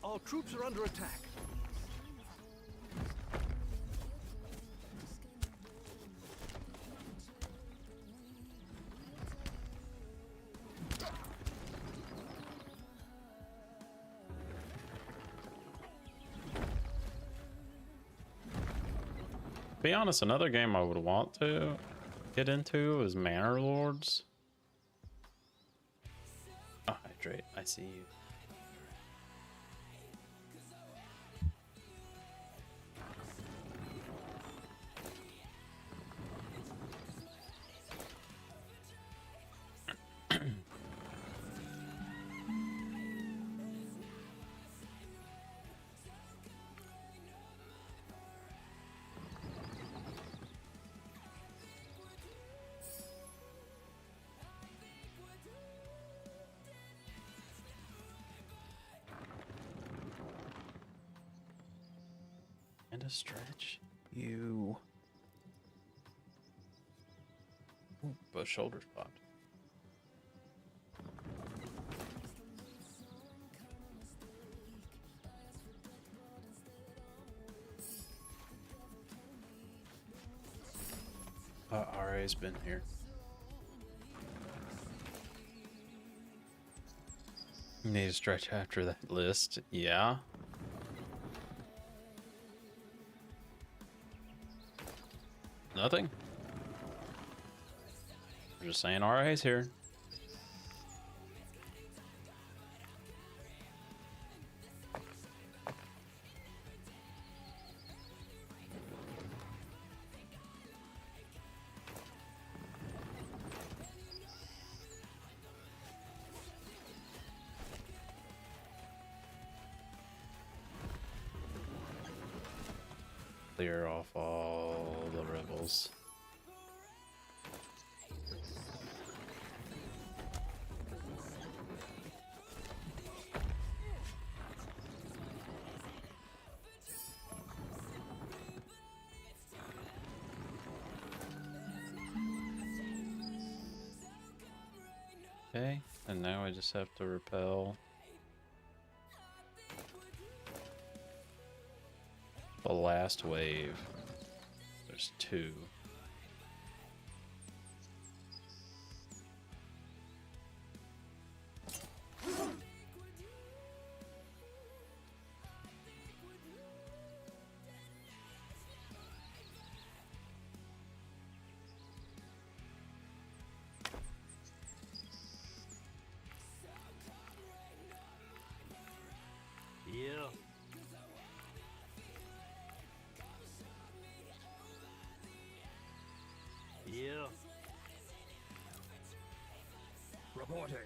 Our troops are under attack. Be honest, another game I would want to get into is Manor Lords. Oh, hydrate. I see you. And a stretch. You. Ooh, both shoulders popped. RA's been here. Need to stretch after that list. Yeah. Nothing. I'm just saying RA's here. Clear off all the rebels. Okay, and now I just have to repel the last wave. There's two. Yeah. Yeah. Reporting.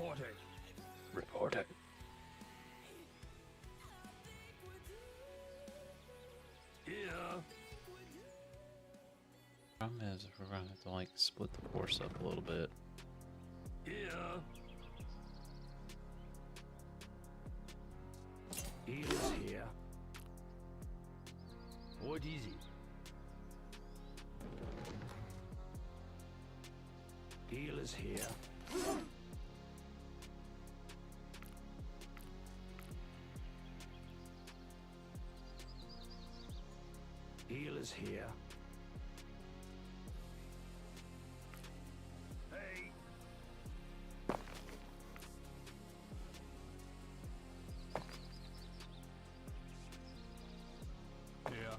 Reporting. Report it. Here. Problem is, we're gonna have to like split the force up a little bit. Here. Healers here. What is it? Healers here. Healers here. Hey. Yeah.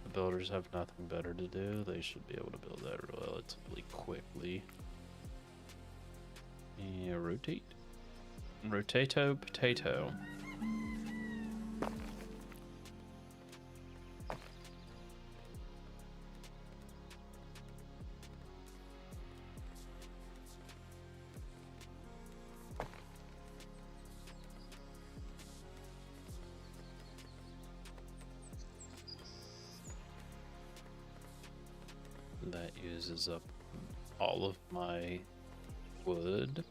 The builders have nothing better to do. They should be able to build that relatively quickly. Yeah, rotate. Rotato potato. That uses up all of my wood.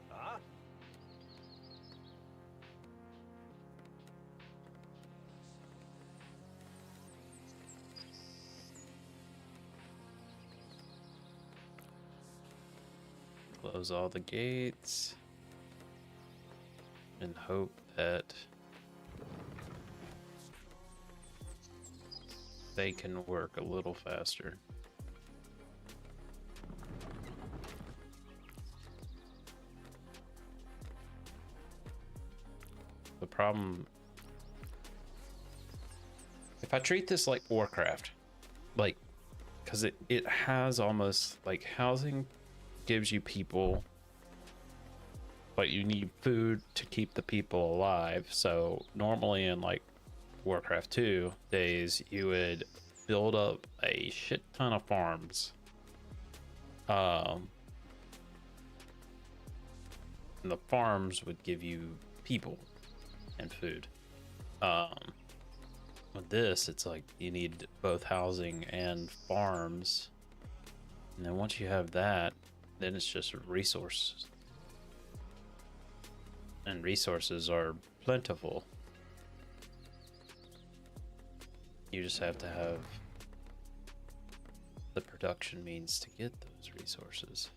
Huh? Close all the gates. And hope that they can work a little faster. The problem, if I treat this like Warcraft, like, because it has almost like housing gives you people, but you need food to keep the people alive. So normally in like Warcraft 2 days, you would build up a shit ton of farms. And the farms would give you people and food. With this, it's like you need both housing and farms. And then once you have that, then it's just resources. And resources are plentiful. You just have to have the production means to get those resources.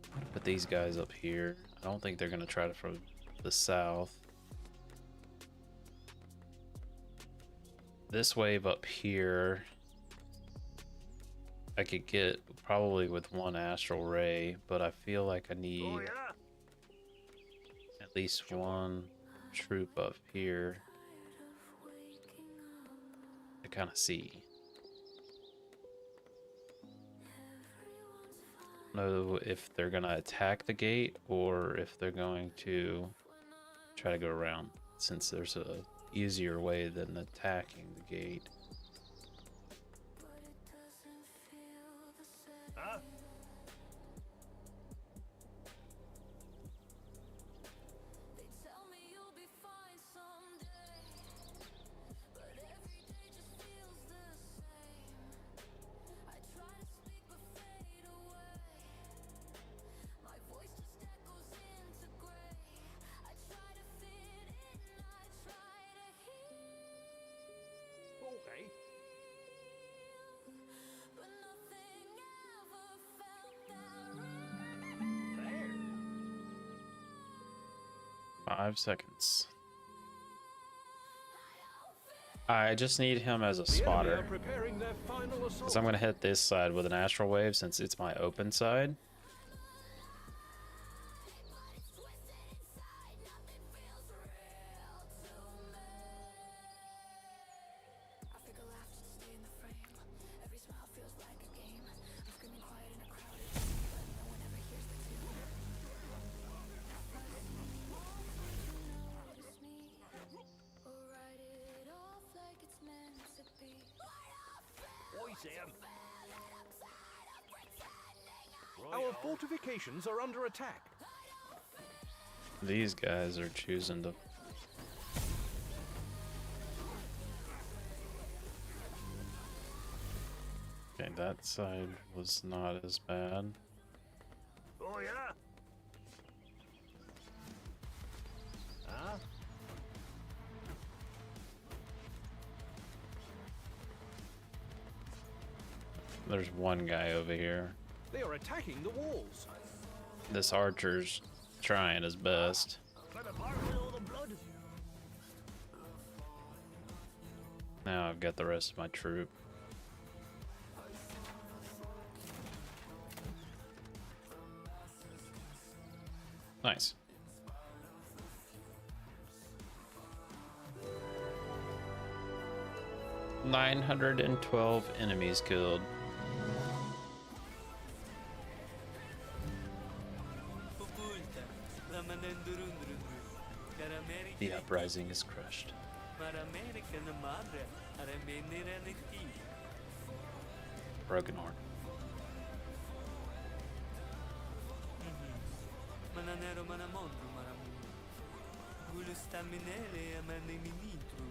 I'm gonna put these guys up here. I don't think they're gonna try to from the south. This wave up here, I could get probably with one astral ray, but I feel like I need Oh yeah. at least one troop up here to kind of see. I don't know if they're gonna attack the gate or if they're going to try to go around, since there's a easier way than attacking the gate. Huh? Okay. There. 5 seconds. I just need him as a The enemy spotter, are preparing their final assault. because I'm gonna hit this side with an astral wave since it's my open side. see him. Our fortifications are under attack. These guys are choosing to. Okay, that side was not as bad. Oh, yeah? Huh? There's one guy over here. They are attacking the walls. This archer's trying his best. Climb apart with all the blood. Now I've got the rest of my troop. Nice. $912 enemies killed. Pupunta, lamanandurundrundru. Karameri The uprising is crushed. Maramerica na madre, aramenera neti. Broken horn. Mananero manamondru maramu. Gulu staminele amane minitru.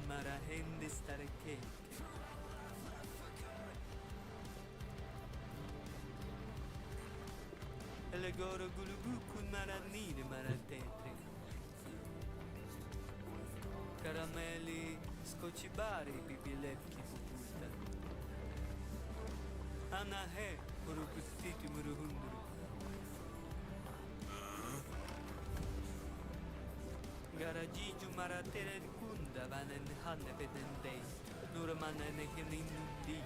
Marahende stareke. Elegoro gulugu kun maranine maratetre. Caramelli scocibari bibilepki pupulta. Anahe urukutiti muruhundru. Garagiju maratere kunda vanen hanne bedendei. Nurmana nekeninnundi.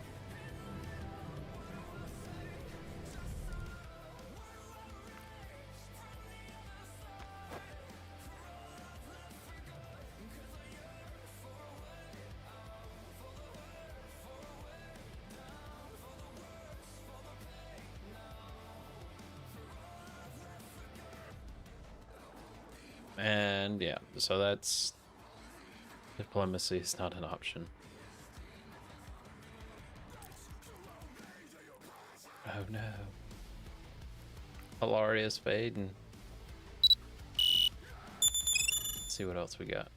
And yeah, so that's diplomacy is not an option. Oh no. Hilarious fading. Let's see what else we got.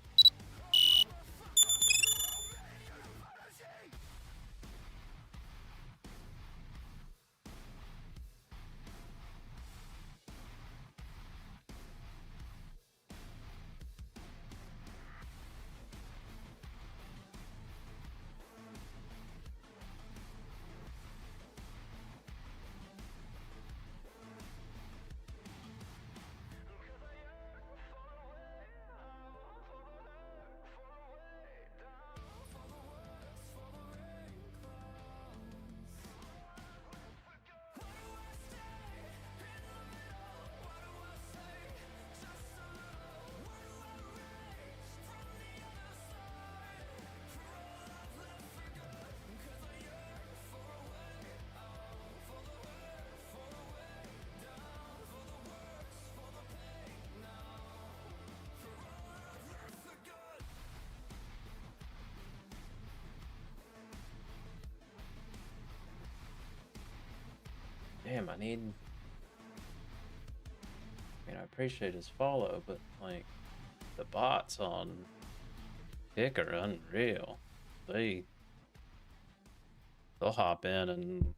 Damn, I mean, I appreciate his follow, but like, the bots on Kick are unreal. They'll hop in and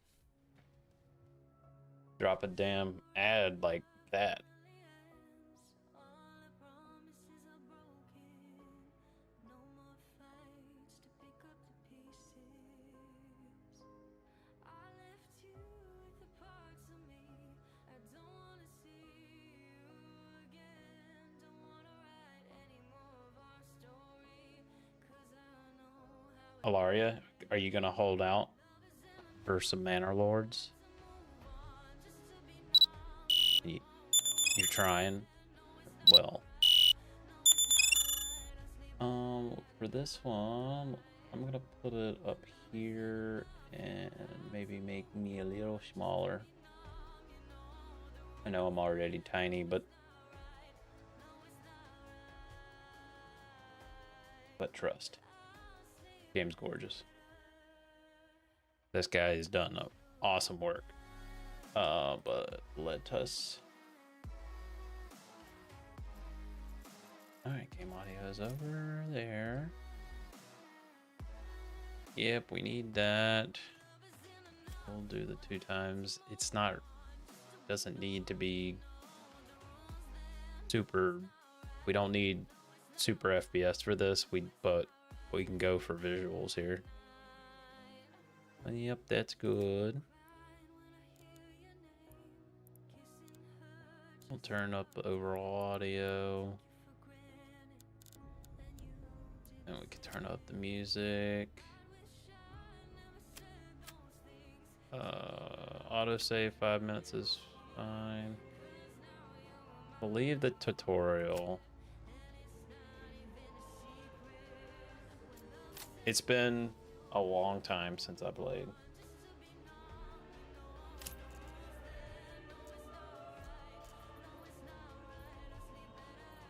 drop a damn ad like that. Alaria, are you gonna hold out for some Manor Lords? You're trying. Well, for this one, I'm gonna put it up here and maybe make me a little smaller. I know I'm already tiny, but trust. Game's gorgeous. This guy has done awesome work. But let us. Alright, game audio is over there. Yep, we need that. We'll do the 2 times. It's not, doesn't need to be super, we don't need super FPS for this, but we can go for visuals here. Yep, that's good. We'll turn up the overall audio. And we can turn up the music. Autosave 5 minutes is fine. We'll leave the tutorial. It's been a long time since I played.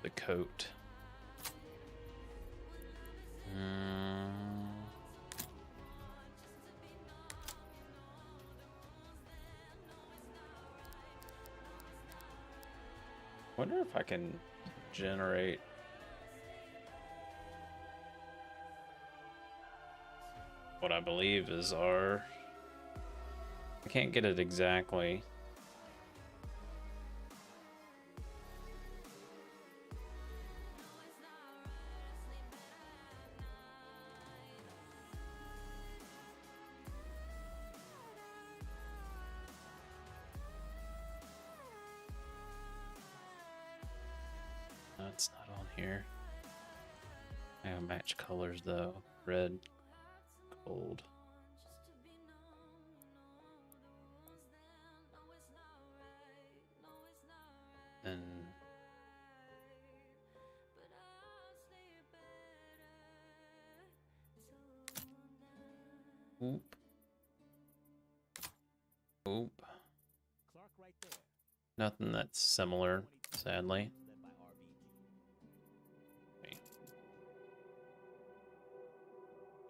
The coat. Wonder if I can generate what I believe is our. I can't get it exactly. No, it's not on here. I gotta match colors though. Red, gold. And oop. Oop. Nothing that's similar, sadly.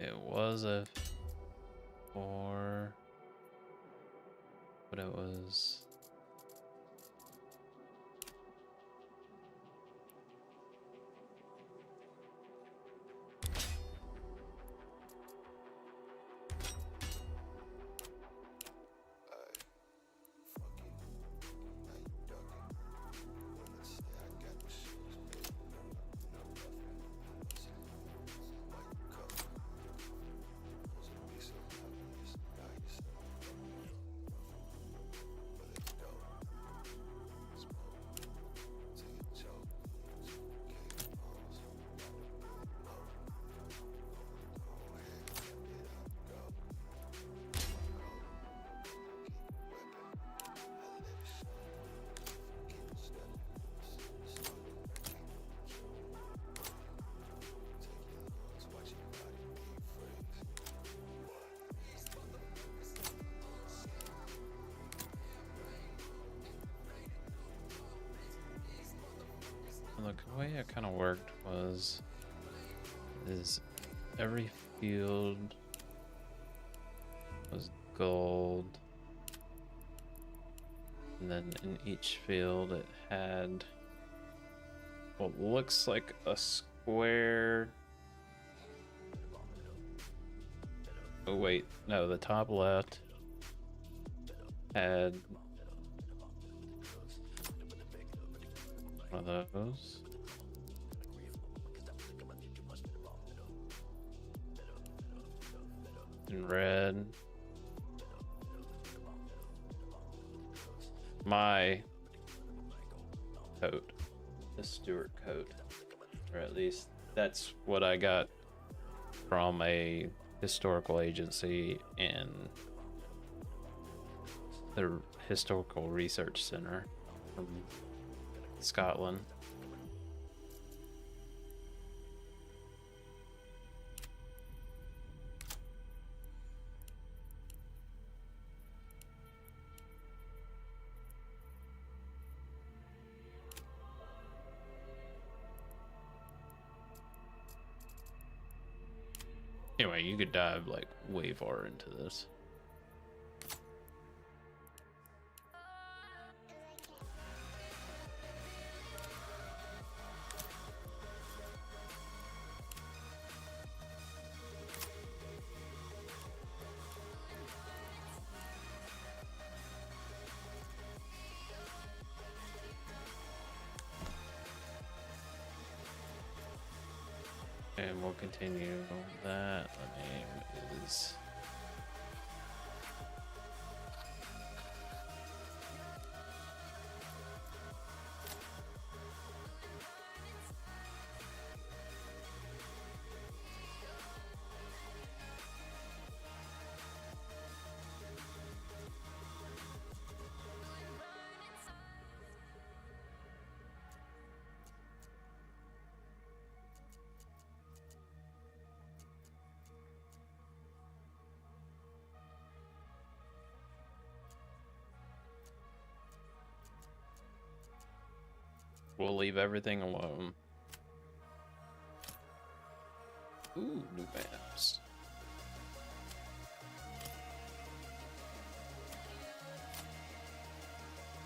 It was a 4, but it was. Look, the way it kind of worked is every field was gold, and then in each field it had what looks like a square. Oh wait, no, the top left had one of those. In red. My coat. The Stewart coat. Or at least that's what I got from a historical agency in the Historical Research Center from Scotland. Anyway, you could dive like way far into this. And we'll continue that. The name is we'll leave everything alone. Ooh, new maps.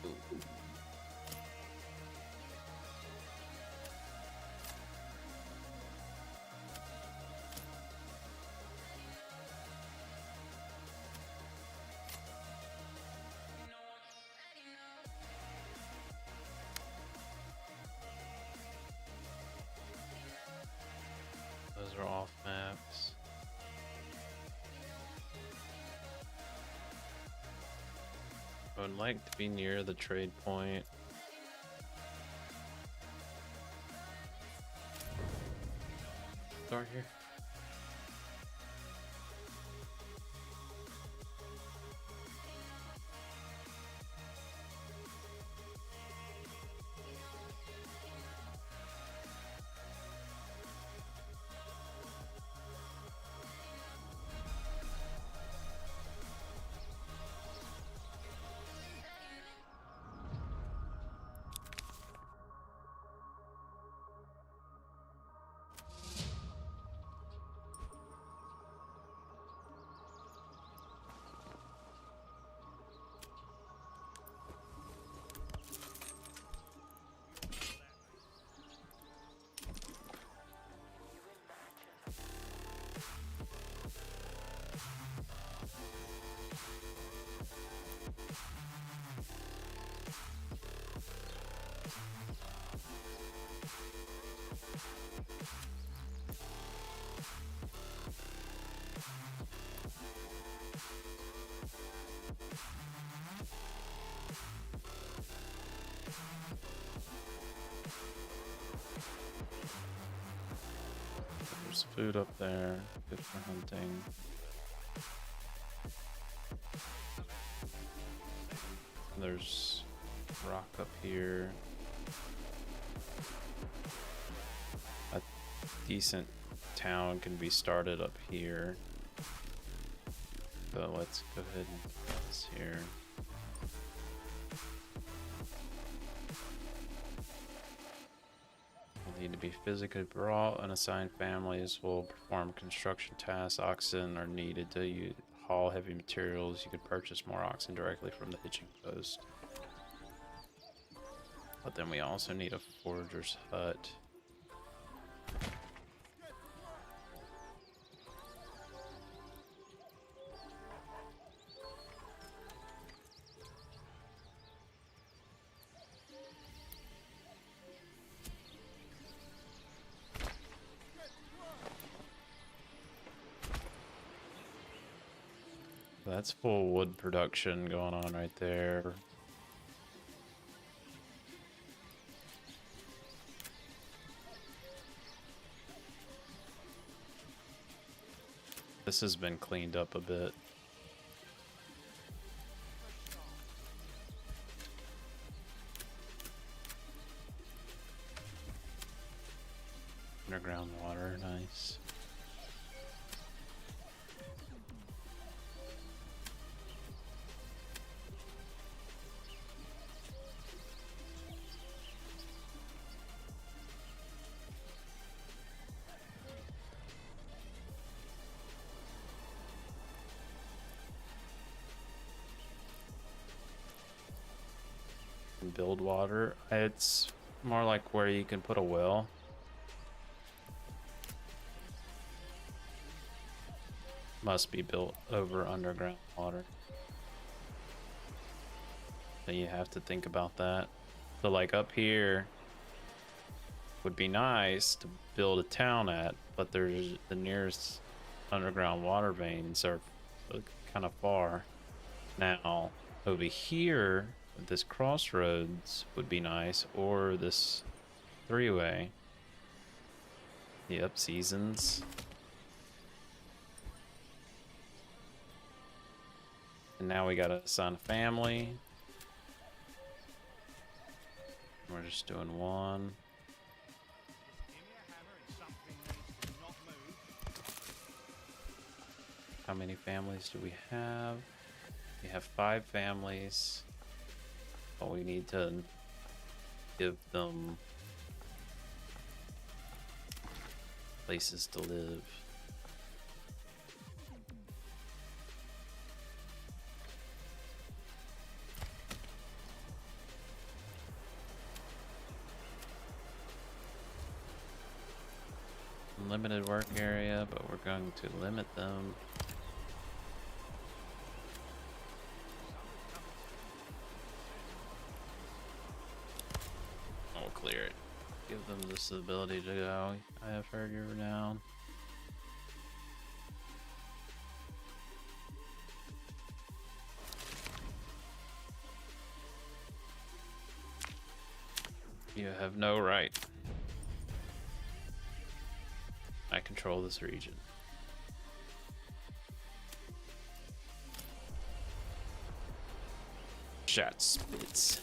Ooh. Those are off maps. I would like to be near the trade point. Start here. There's food up there, good for hunting. There's rock up here. A decent town can be started up here. So let's go ahead and put this here. Need to be physically brought, and assigned families will perform construction tasks. Oxen are needed to haul heavy materials. You could purchase more oxen directly from the hitching post. But then we also need a forager's hut. That's full wood production going on right there. This has been cleaned up a bit. Underground water, nice. Build water. It's more like where you can put a well. Must be built over underground water. So you have to think about that. So like up here would be nice to build a town at, but there's the nearest underground water veins are kind of far. Now, over here, this crossroads would be nice, or this three-way. Yep, seasons. And now we gotta assign a family. We're just doing one. How many families do we have? We have 5 families. But we need to give them places to live. Limited work area, but we're going to limit them. We'll clear it. Give them this ability to go. I have heard you're renowned. You have no right. I control this region. Shot spits.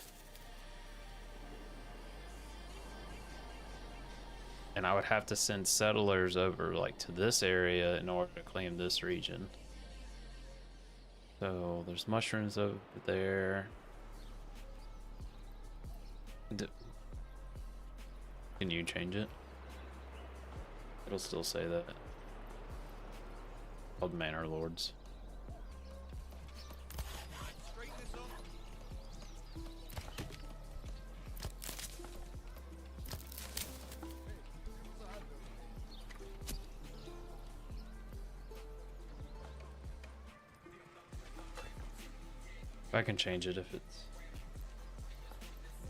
And I would have to send settlers over like to this area in order to claim this region. So there's mushrooms over there. Can you change it? It'll still say that. Called Manor Lords. I can change it if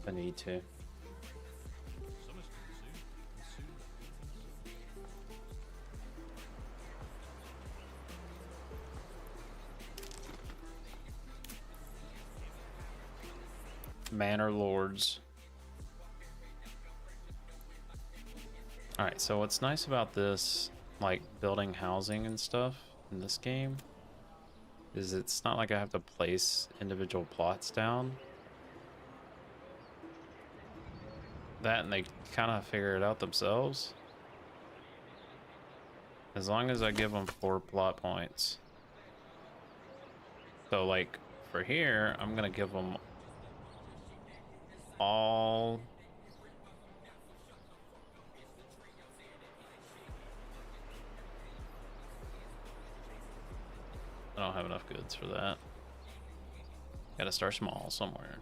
I need to. Manor Lords. Alright, so what's nice about this, like building housing and stuff in this game, is it's not like I have to place individual plots down. That and they kind of figure it out themselves. As long as I give them 4 plot points. So like for here, I'm gonna give them all I don't have enough goods for that. Gotta start small somewhere.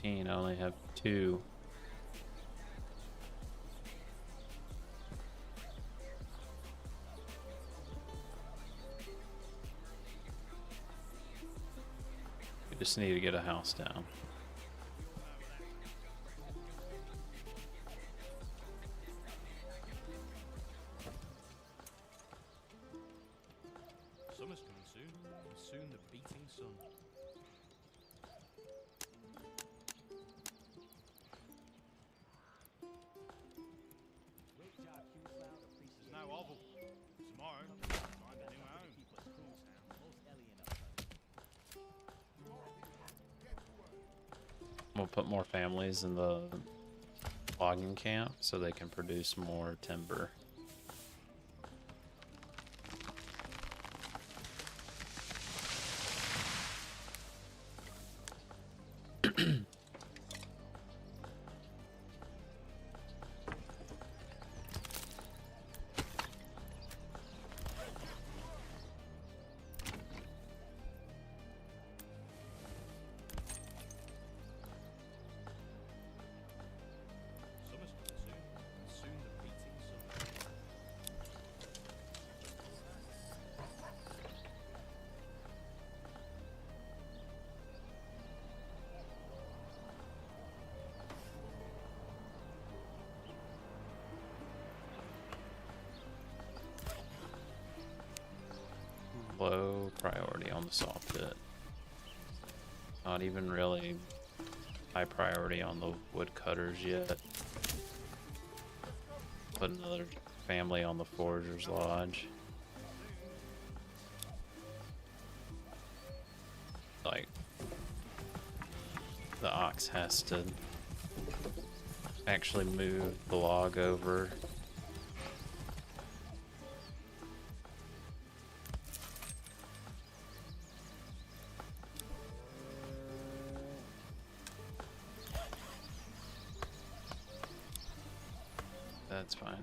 I only have 2. We just need to get a house down. Summer's coming soon, and soon the beating sun. There's no oval. Tomorrow, find a new home. We'll put more families in the logging camp so they can produce more timber. priority on the saw pit. Not even really high priority on the woodcutters yet. Put another family on the Forger's Lodge. Like, the ox has to actually move the log over. That's fine.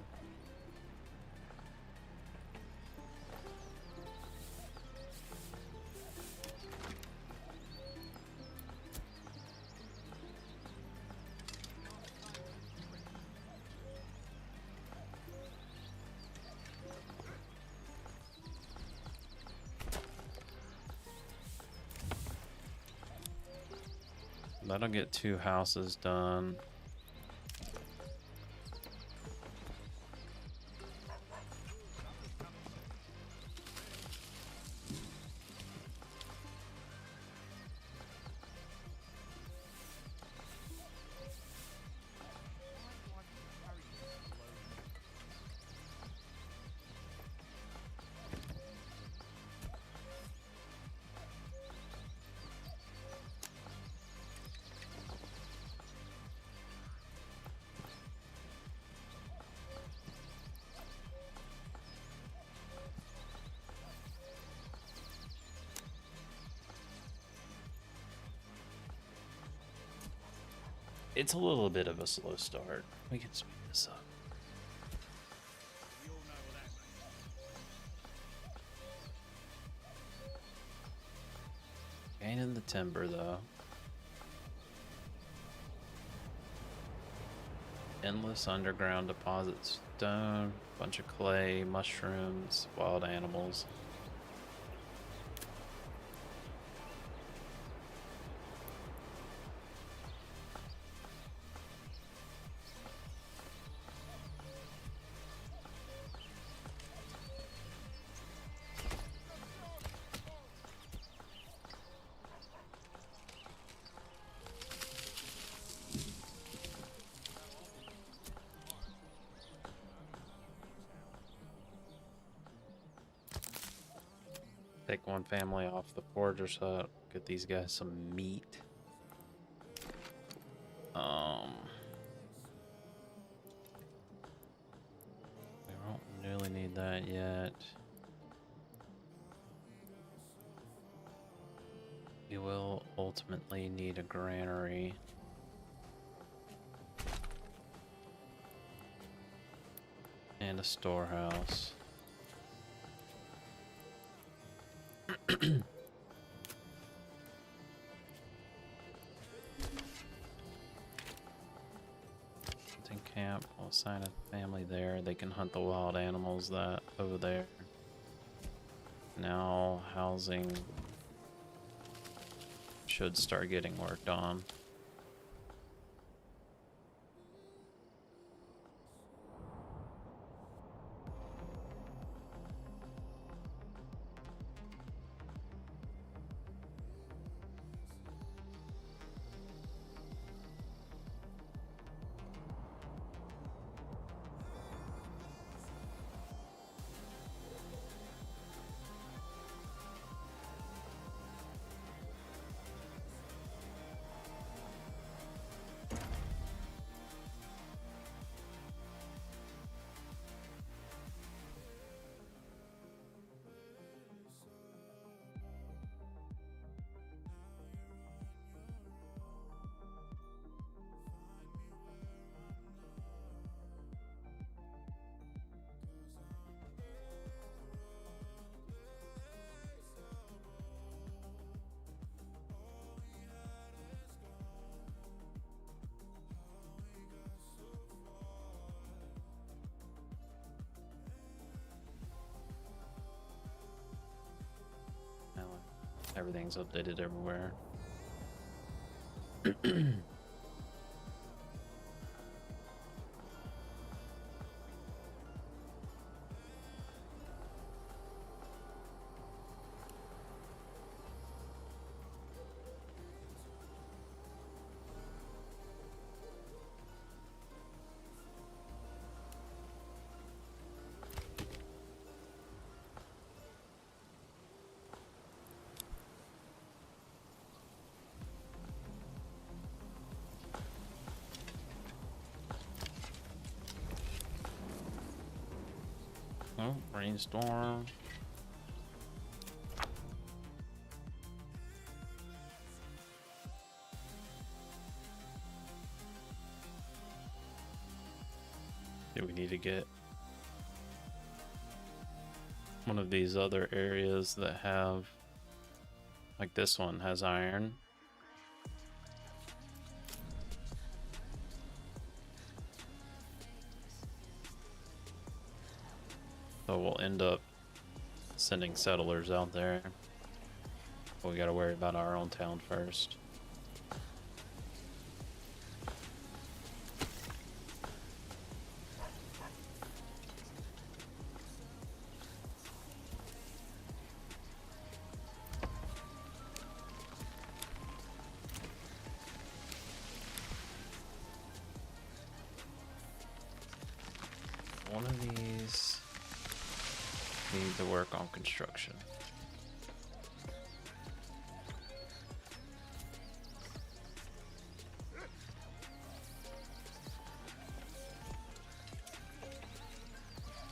That'll get 2 houses done. It's a little bit of a slow start. We can speed this up. We all know what that means. Gaining the timber though. Endless underground deposits, stone, bunch of clay, mushrooms, wild animals. Take one family off the Forger's hut. Get these guys some meat. We don't really need that yet. We will ultimately need a granary. And a storehouse. Hunting camp. We'll assign a family there. They can hunt the wild animals that over there. Now housing should start getting worked on. Now everything's updated everywhere. Oh, rainstorm. Do we need to get one of these other areas that have, like this one has iron? So we'll end up sending settlers out there. We gotta worry about our own town first. One of these need to work on construction.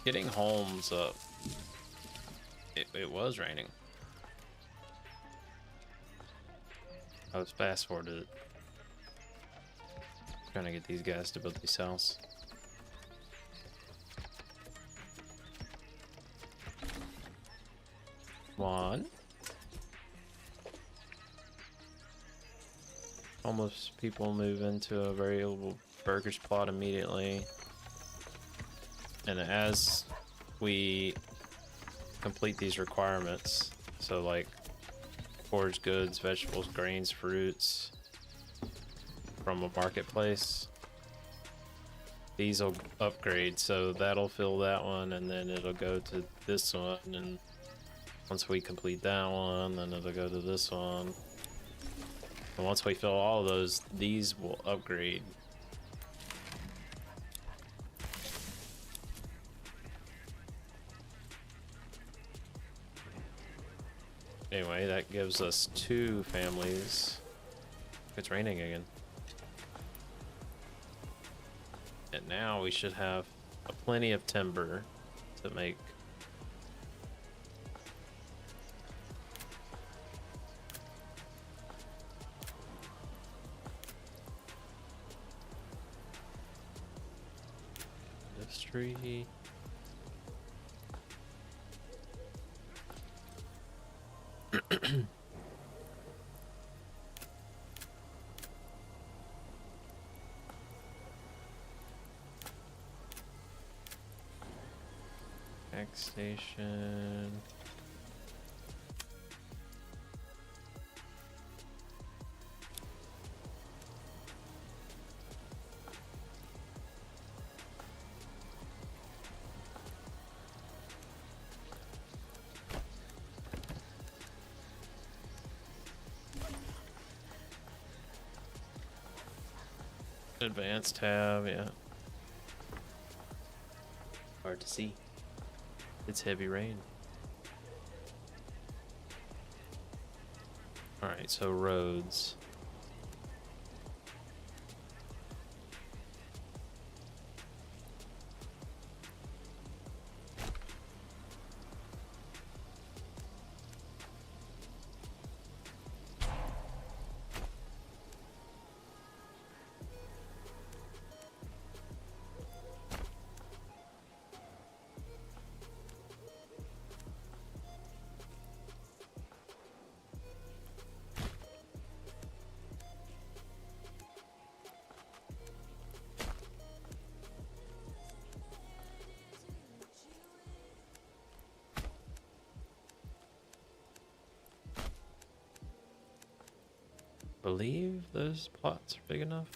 Getting homes up. It was raining. I was fast forwarded it. Trying to get these guys to build these houses. One. Almost people move into a variable burger's plot immediately. And as we complete these requirements, so like forage goods, vegetables, grains, fruits from a marketplace, these will upgrade. So that'll fill that one, and then it'll go to this one, and once we complete that one, then it'll go to this one. And once we fill all of those, these will upgrade. Anyway, that gives us 2 families. It's raining again. And now we should have plenty of timber to make this tree. Next station. Advanced tab, yeah. Hard to see. It's heavy rain. Alright, so roads. Believe those plots are big enough.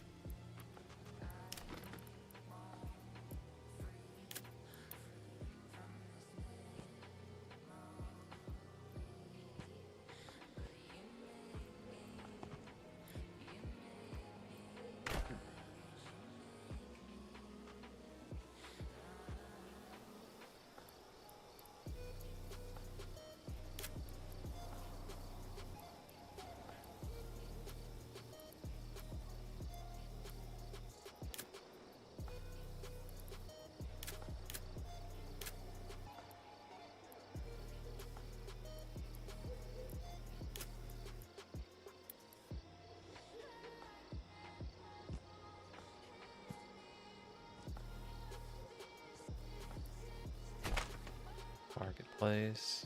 place.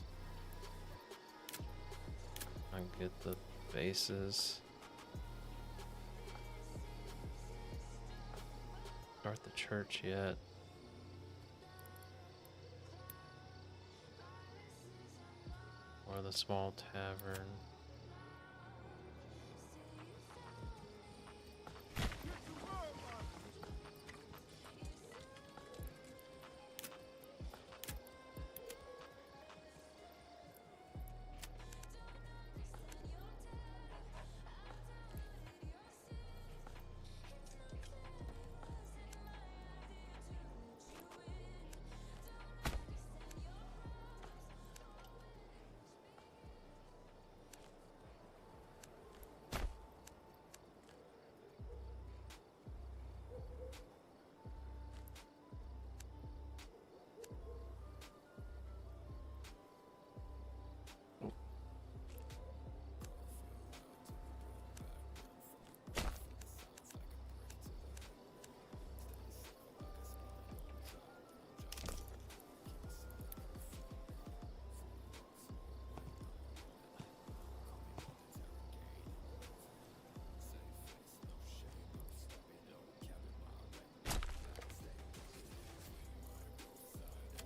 I can get the bases. Start the church yet. Or the small tavern.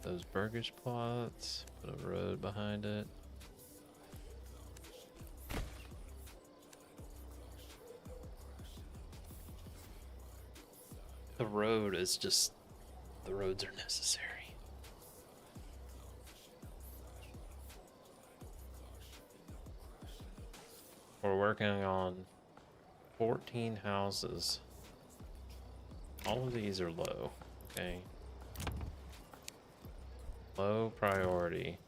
Those burgage plots, put a road behind it. The road is just, the roads are necessary. We're working on 14 houses. All of these are low, okay? Low priority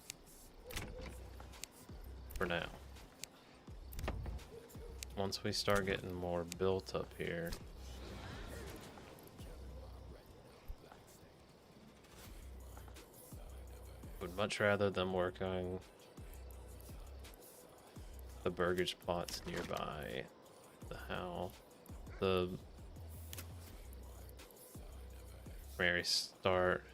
for now. Once we start getting more built up here, would much rather them work on the burgage plots nearby the house. The Mary start.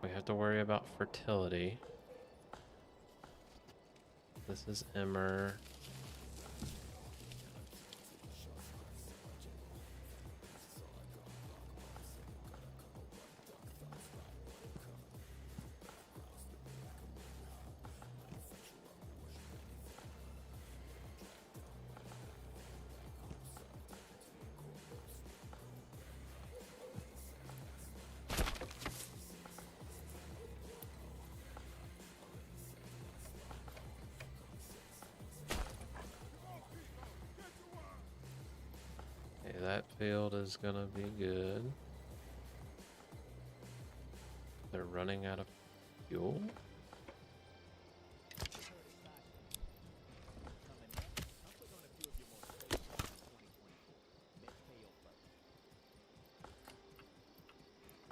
We have to worry about fertility. This is Emmer. That field is gonna be good. They're running out of fuel.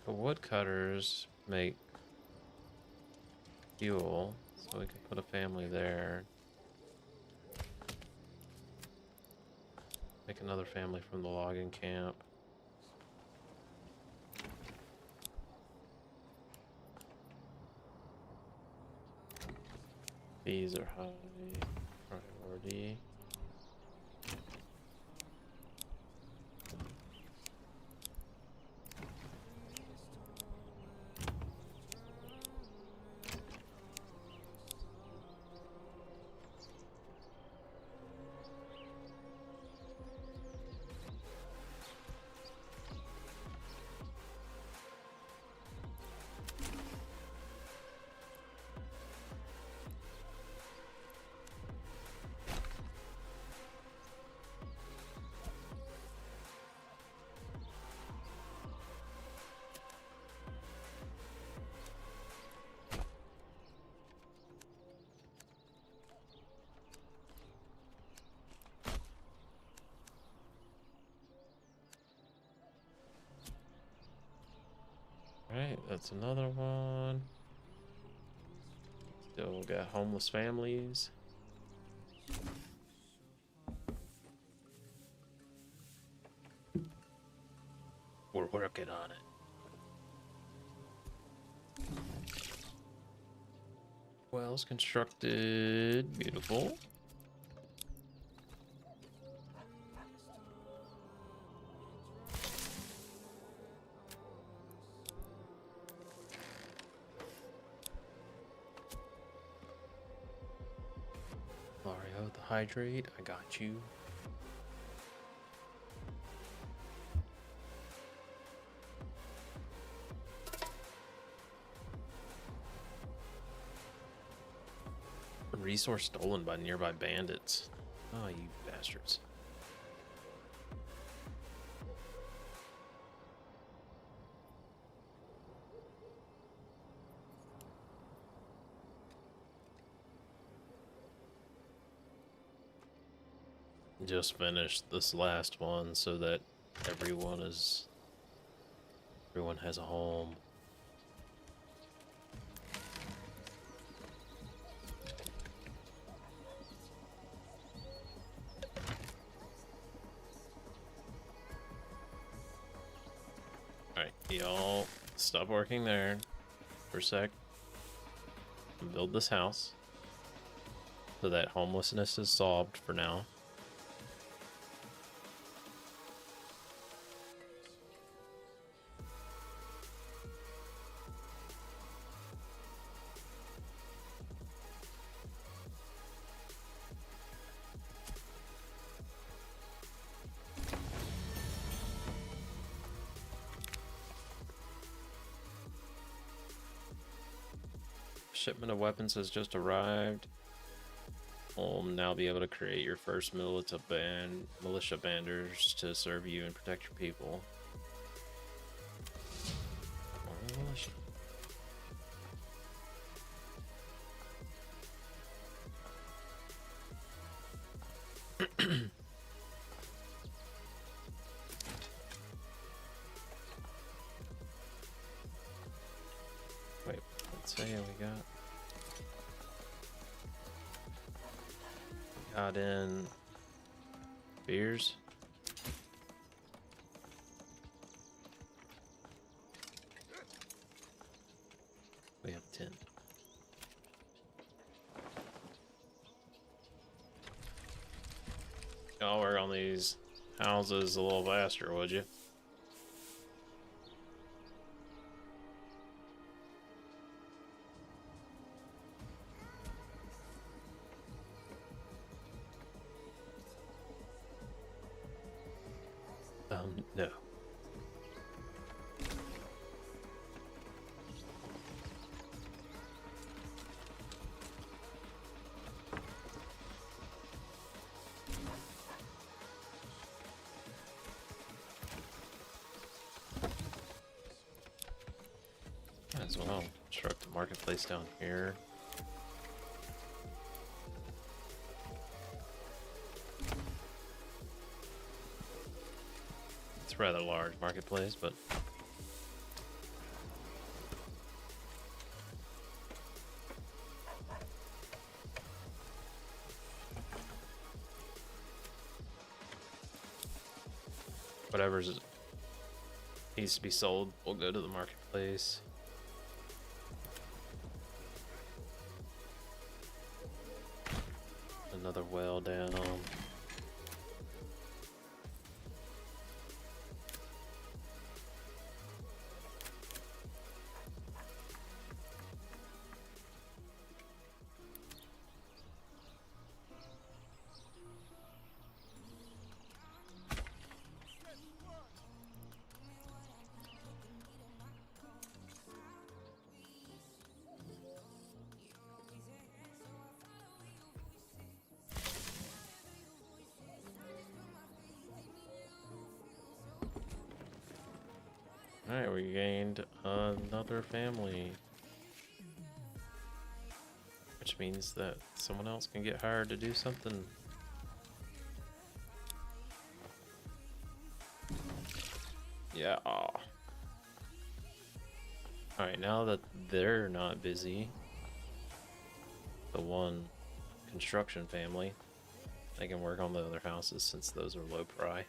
The woodcutters make fuel, so we can put a family there. Make another family from the logging camp. These are high priority. Alright, that's another one. Let's Still got homeless families. We're working on it. Wells constructed. Beautiful. Mario, the hydrate. I got you. Resource stolen by nearby bandits. Oh, you bastards. Just finished this last one so that everyone has a home. Alright, y'all stop working there for a sec. And build this house so that homelessness is solved for now. Shipment of weapons has just arrived. You'll now be able to create your first militia banders to serve you and protect your people. More militia. Wait, let's see what we got. Got in beers. We have 10. Y'all work on these houses a little faster, would you? No. Might as well construct a marketplace down here. It's a rather large marketplace, but whatever's needs to be sold will go to the marketplace. Another well down. Alright, we gained another family. Which means that someone else can get hired to do something. Yeah. Alright, now that they're not busy, the one construction family. They can work on the other houses since those are low pry.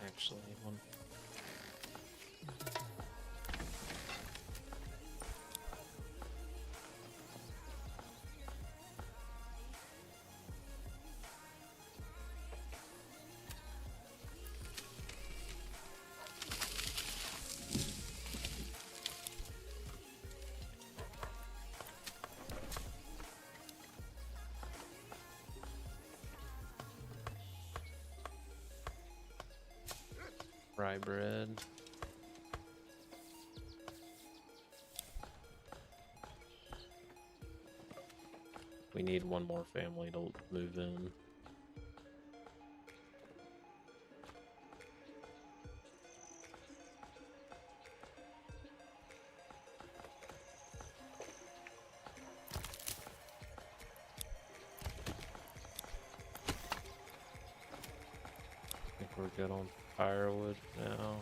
Actually, one. Rye bread. We need one more family to move in. I think we're good on firewood now.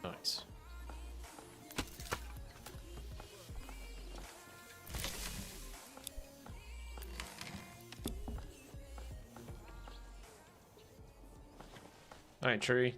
Nice. Alright, tree.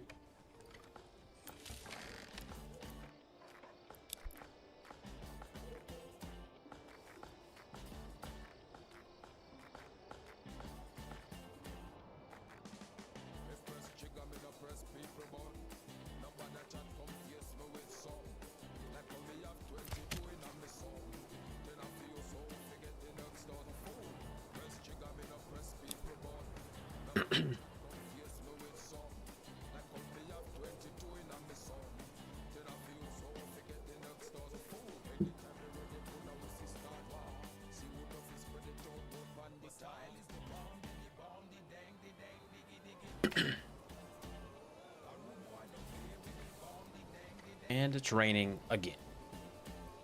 And it's raining again.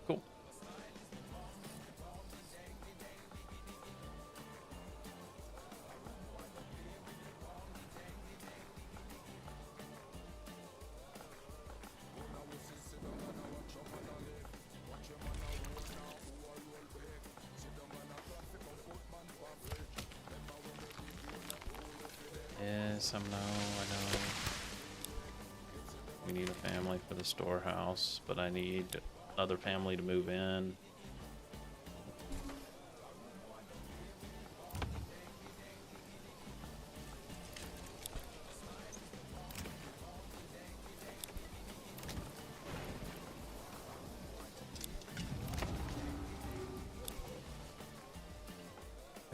Cool. Yes, I know. We need a family for the storehouse, but I need another family to move in.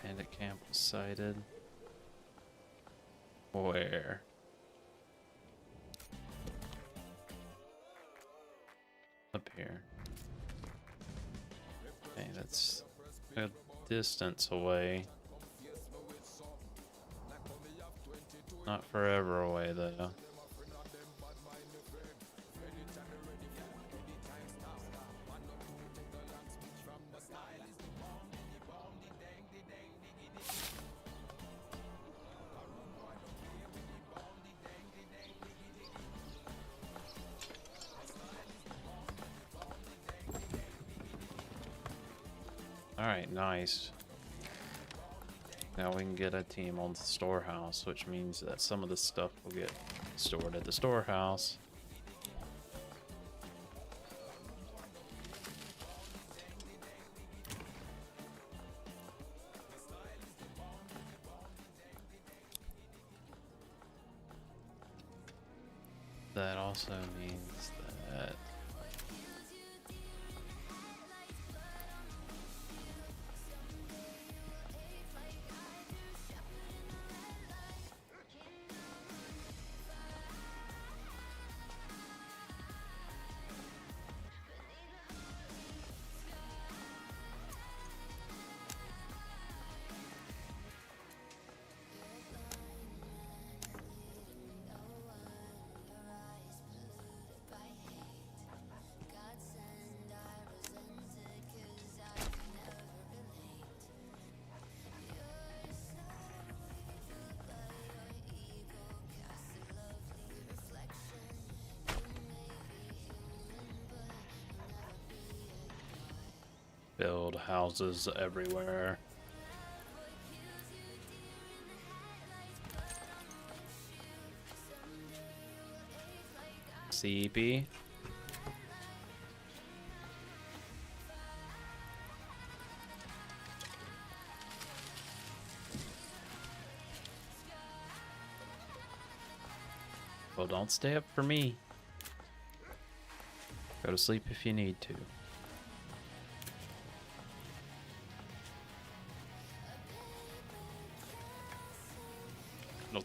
Bandit camp was sighted. Where? Up here. Okay, that's a distance away. Not forever away, though. Alright, nice. Now we can get a team on the storehouse, which means that some of this stuff will get stored at the storehouse. That also means that Build houses everywhere. CP. Well, don't stay up for me. Go to sleep if you need to. It'll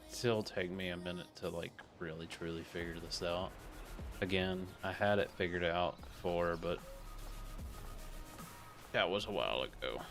still take me a minute to like really truly figure this out. Again, I had it figured out before, but that was a while ago.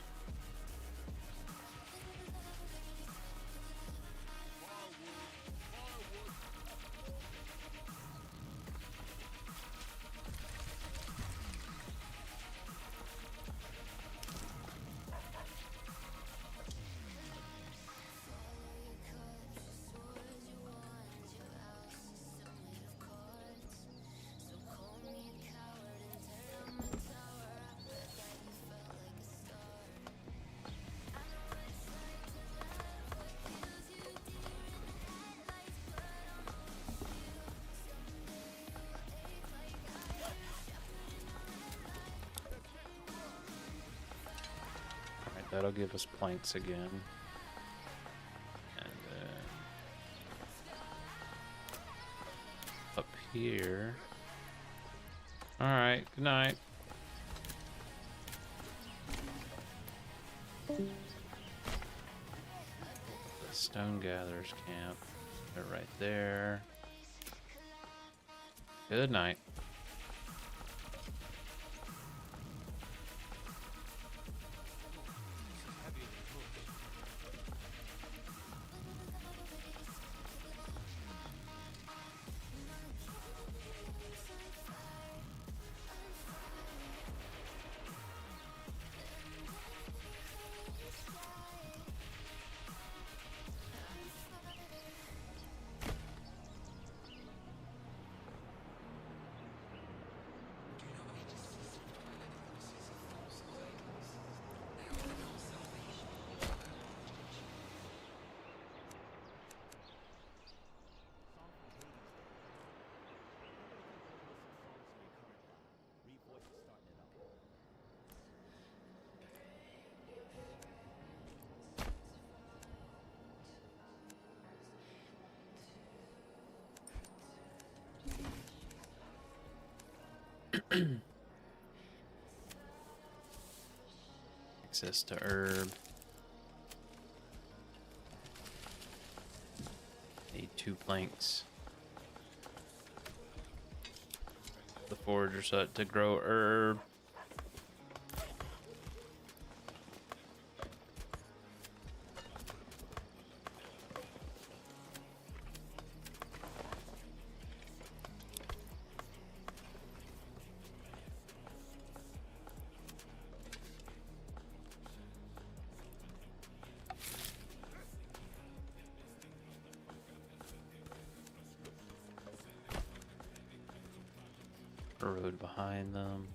That'll give us planks again. And then up here. Alright, good night. The Stone Gatherers camp. They're right there. Good night. Access to herb. Need 2 planks. The forager's hut to grow herb. A road behind them.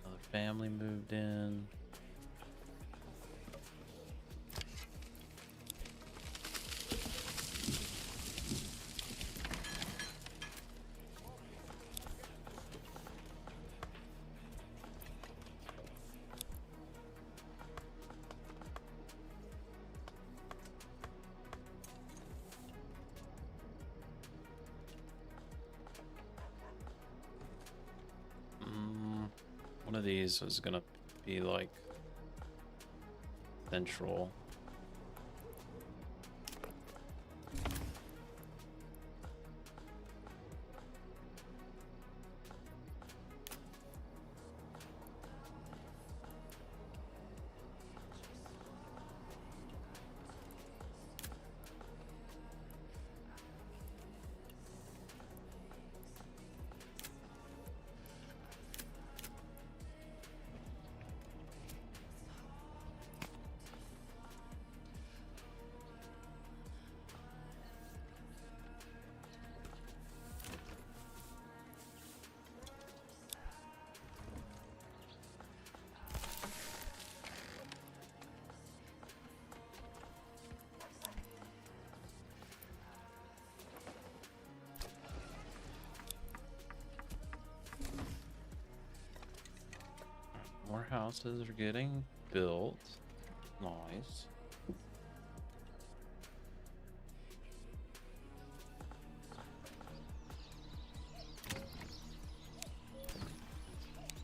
Another family moved in. One of these is gonna be like central. houses are getting built. Nice.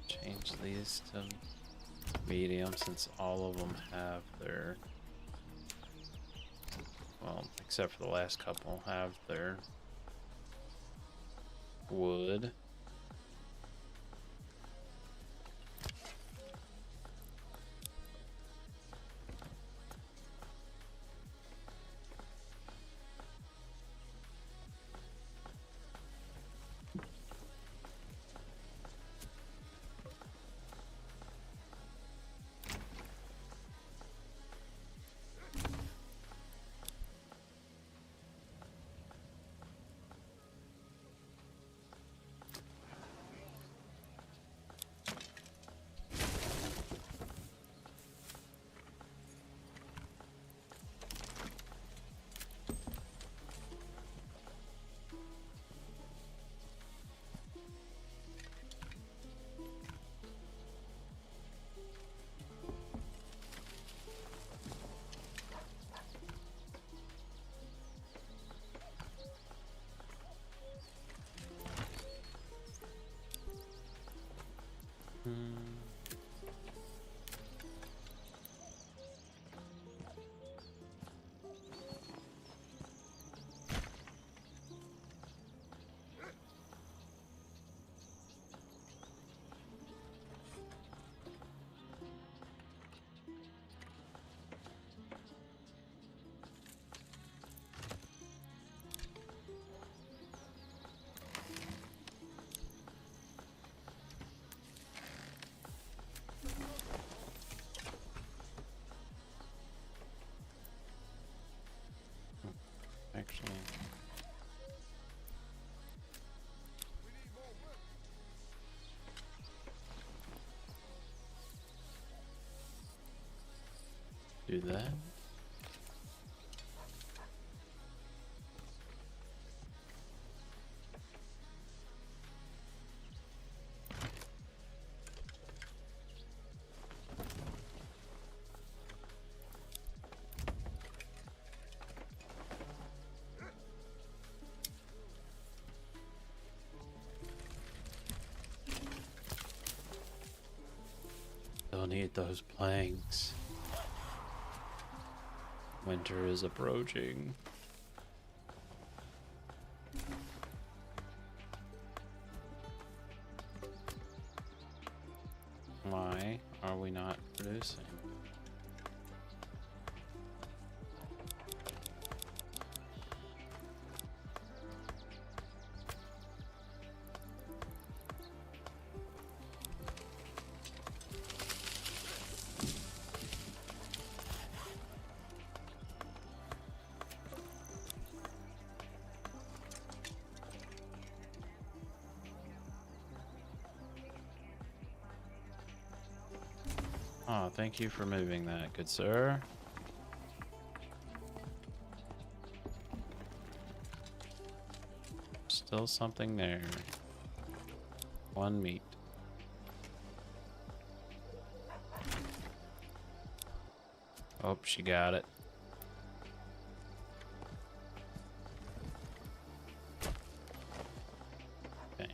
Change these to medium since all of them have their, well, except for the last couple, have their wood. Actually, do that. Don't need those planks. Winter is approaching. Why are we not producing? Oh, thank you for moving that, good sir. Still something there. One meat. Oh, she got it. Okay.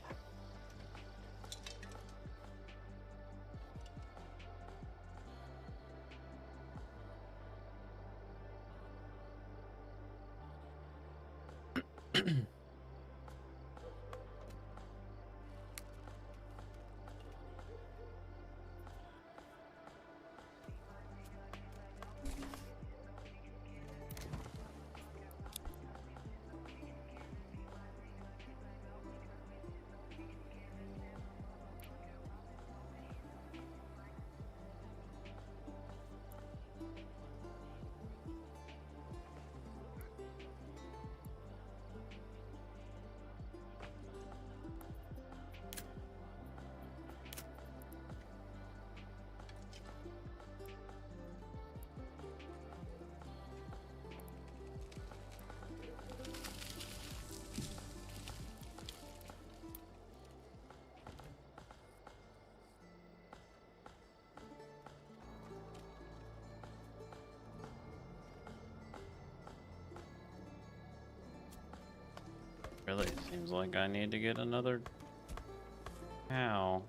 Really seems like I need to get another cow.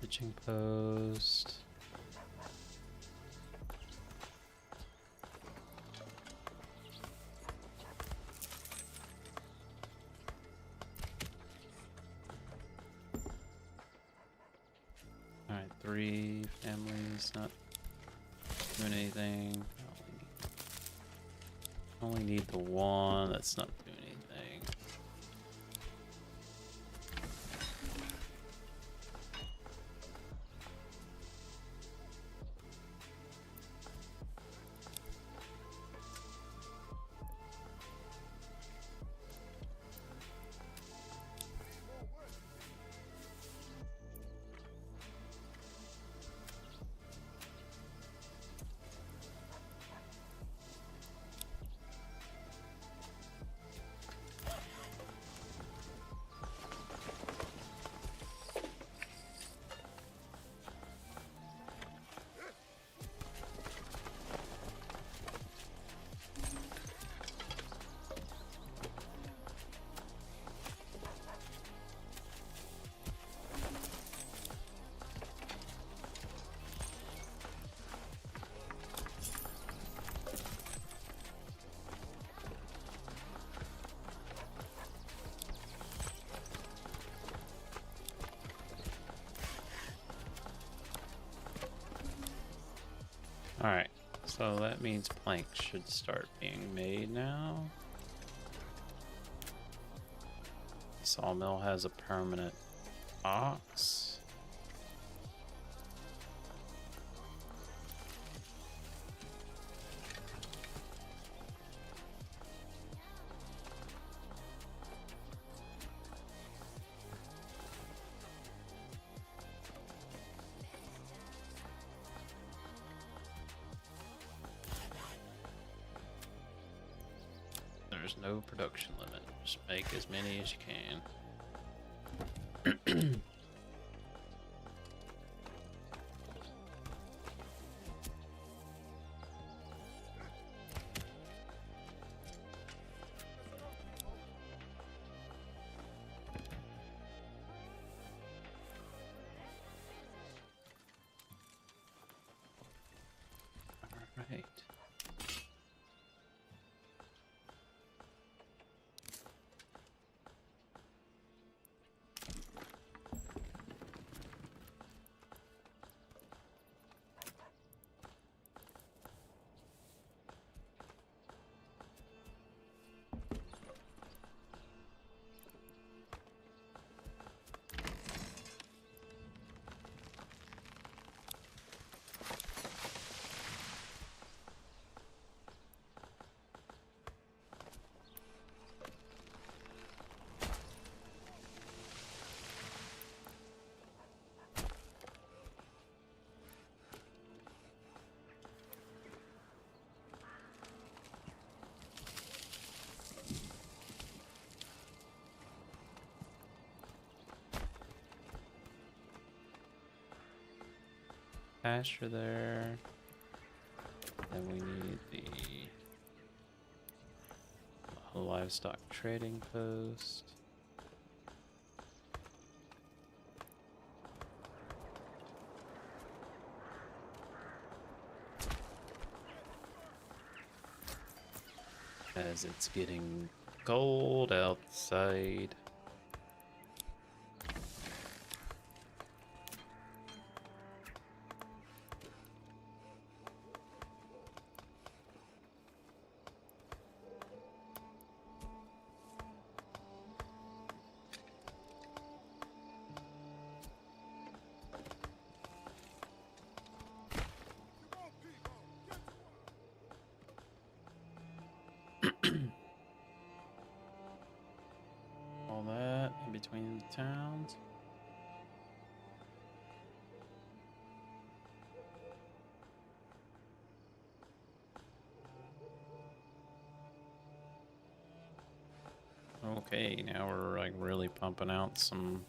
Pitching post. Alright, 3 families not doing anything. Only need the one that's not doing anything. Alright, so that means planks should start being made now. Sawmill has a permanent box. There's no production limit. Just make as many as you can. All right. Pasture there. Then we need the livestock trading post. As it's getting cold outside. between the towns. Okay, now we're like really pumping out some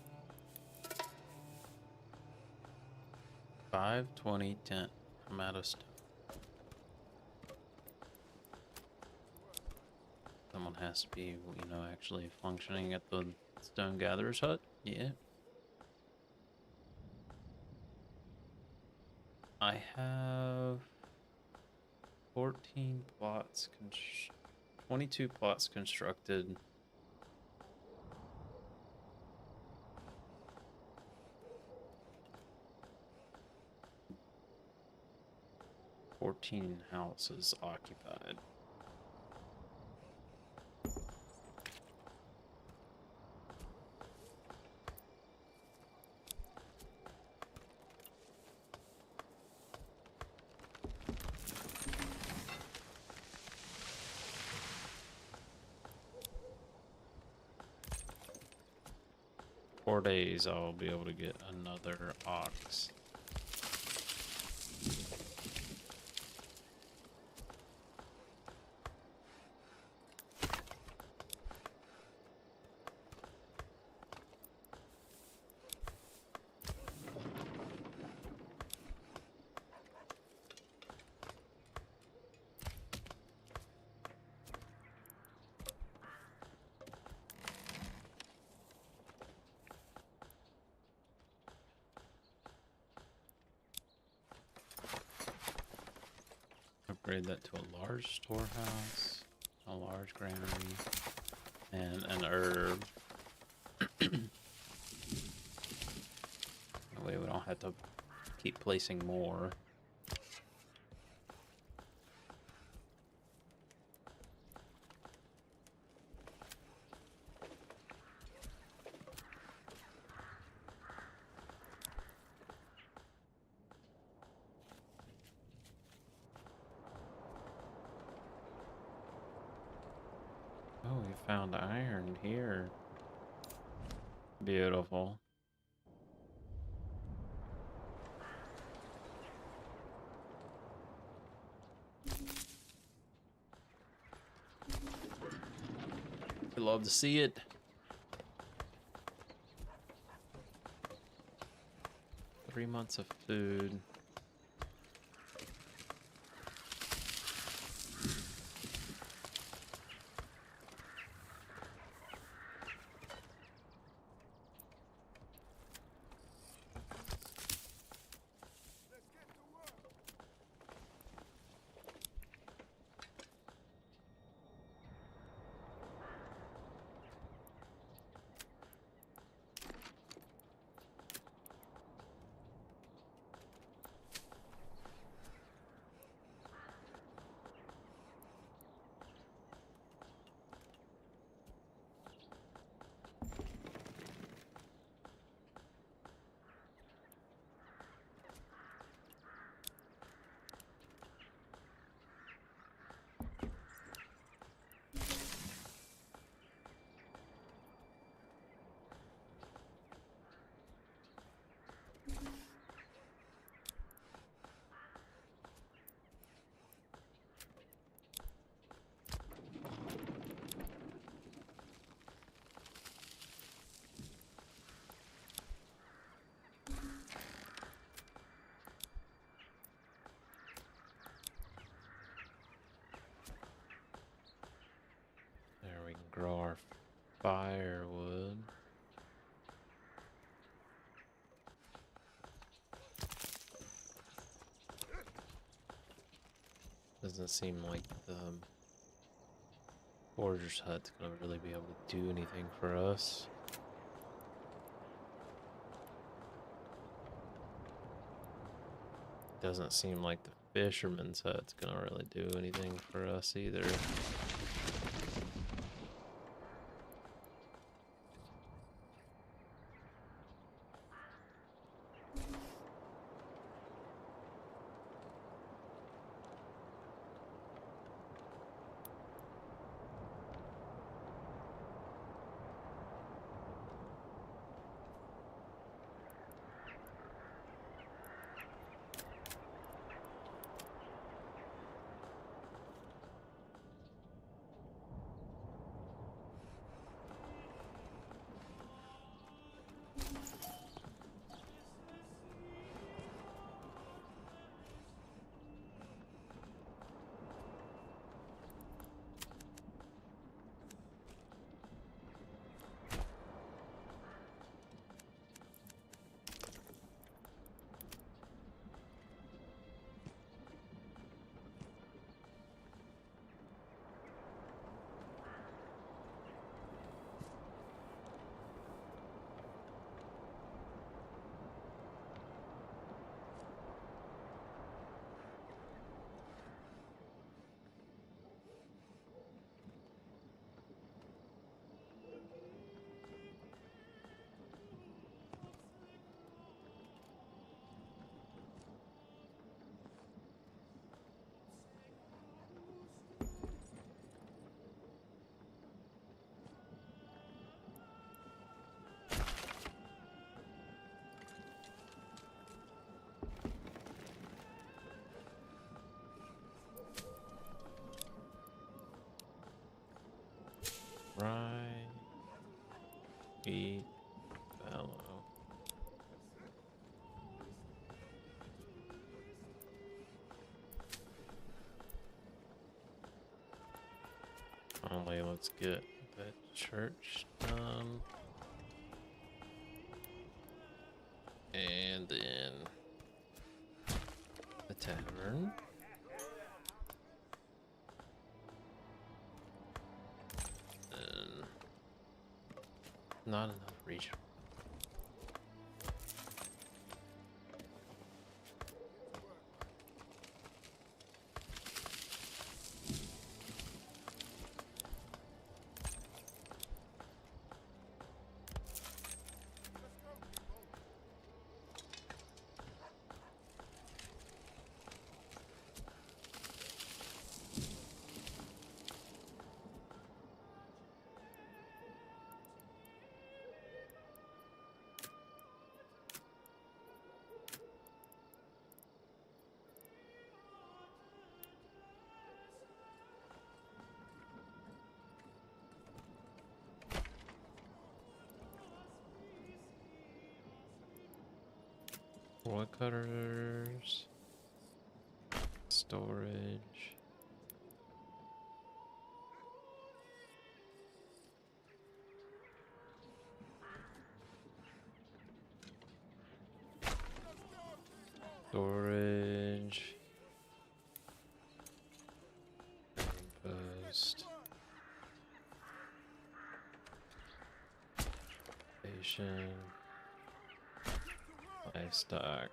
5, 20, 10. I'm out of stuff. Someone has to be, you know, actually functioning at the Stone Gatherer's hut. Yeah. I have 14 plots, 22 plots constructed. "14 houses occupied." 4 days, I'll be able to get another ox. Upgrade that to a large storehouse, a large granary, and an herb. That way we don't have to keep placing more. Oh, we found iron here. Beautiful. You love to see it. Three months of food. There we can grow our firewood. Doesn't seem like the forager's hut's gonna really be able to do anything for us. Doesn't seem like the fisherman's hut's gonna really do anything for us either. Dry. Eat. Fallow. Finally, let's get that church done. And then the tavern. And not enough region. Woodcutters, storage. Storage. Post. Station. Livestock.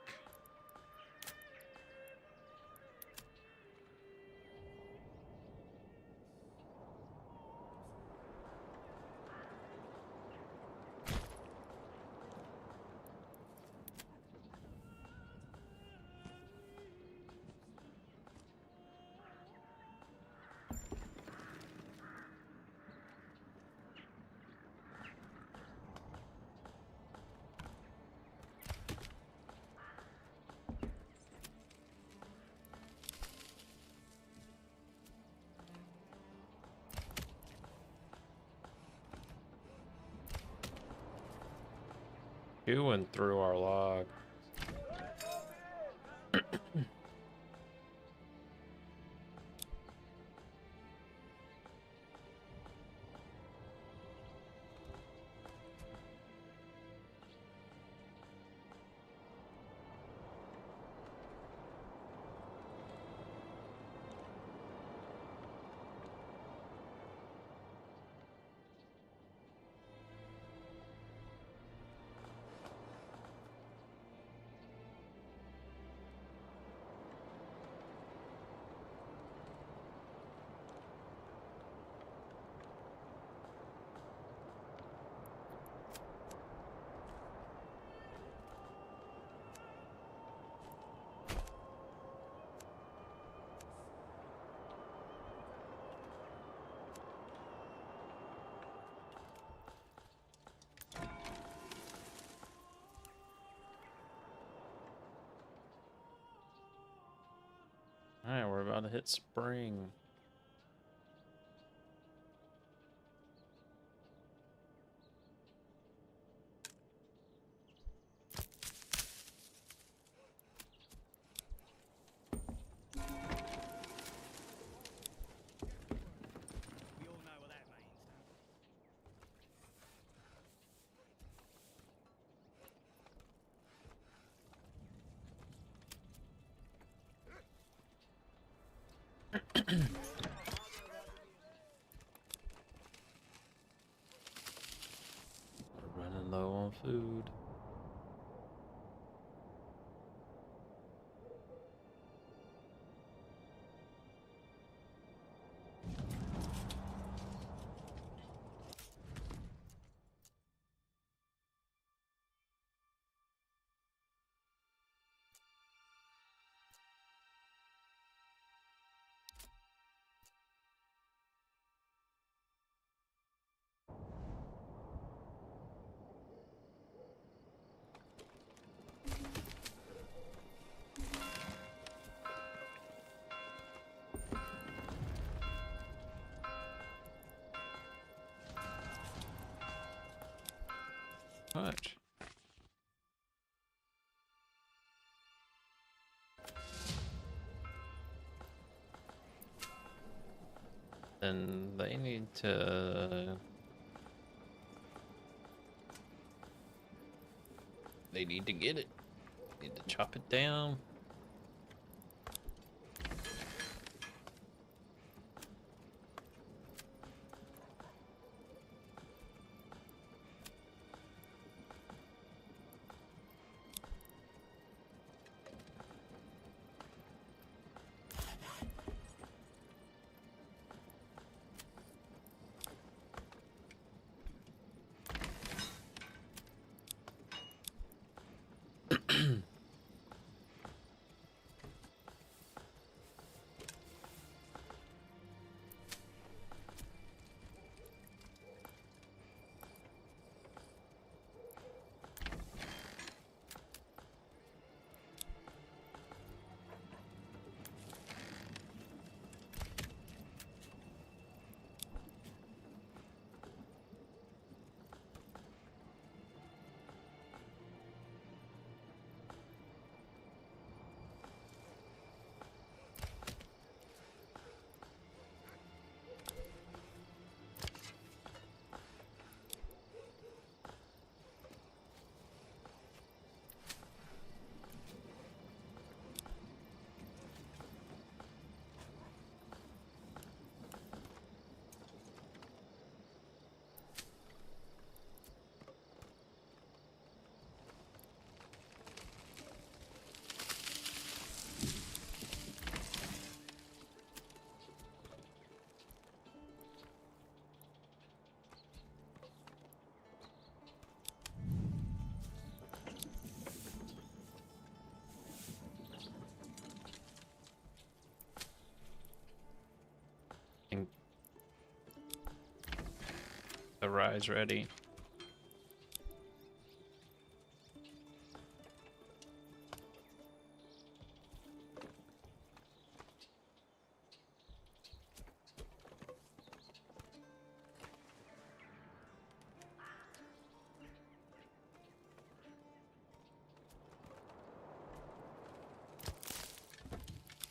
Chewing through our log. Alright, we're about to hit spring. We all know what that means, don't we? We're running low on food. Much. Then they need to... They need to get it. Need to chop it down. The rye's ready.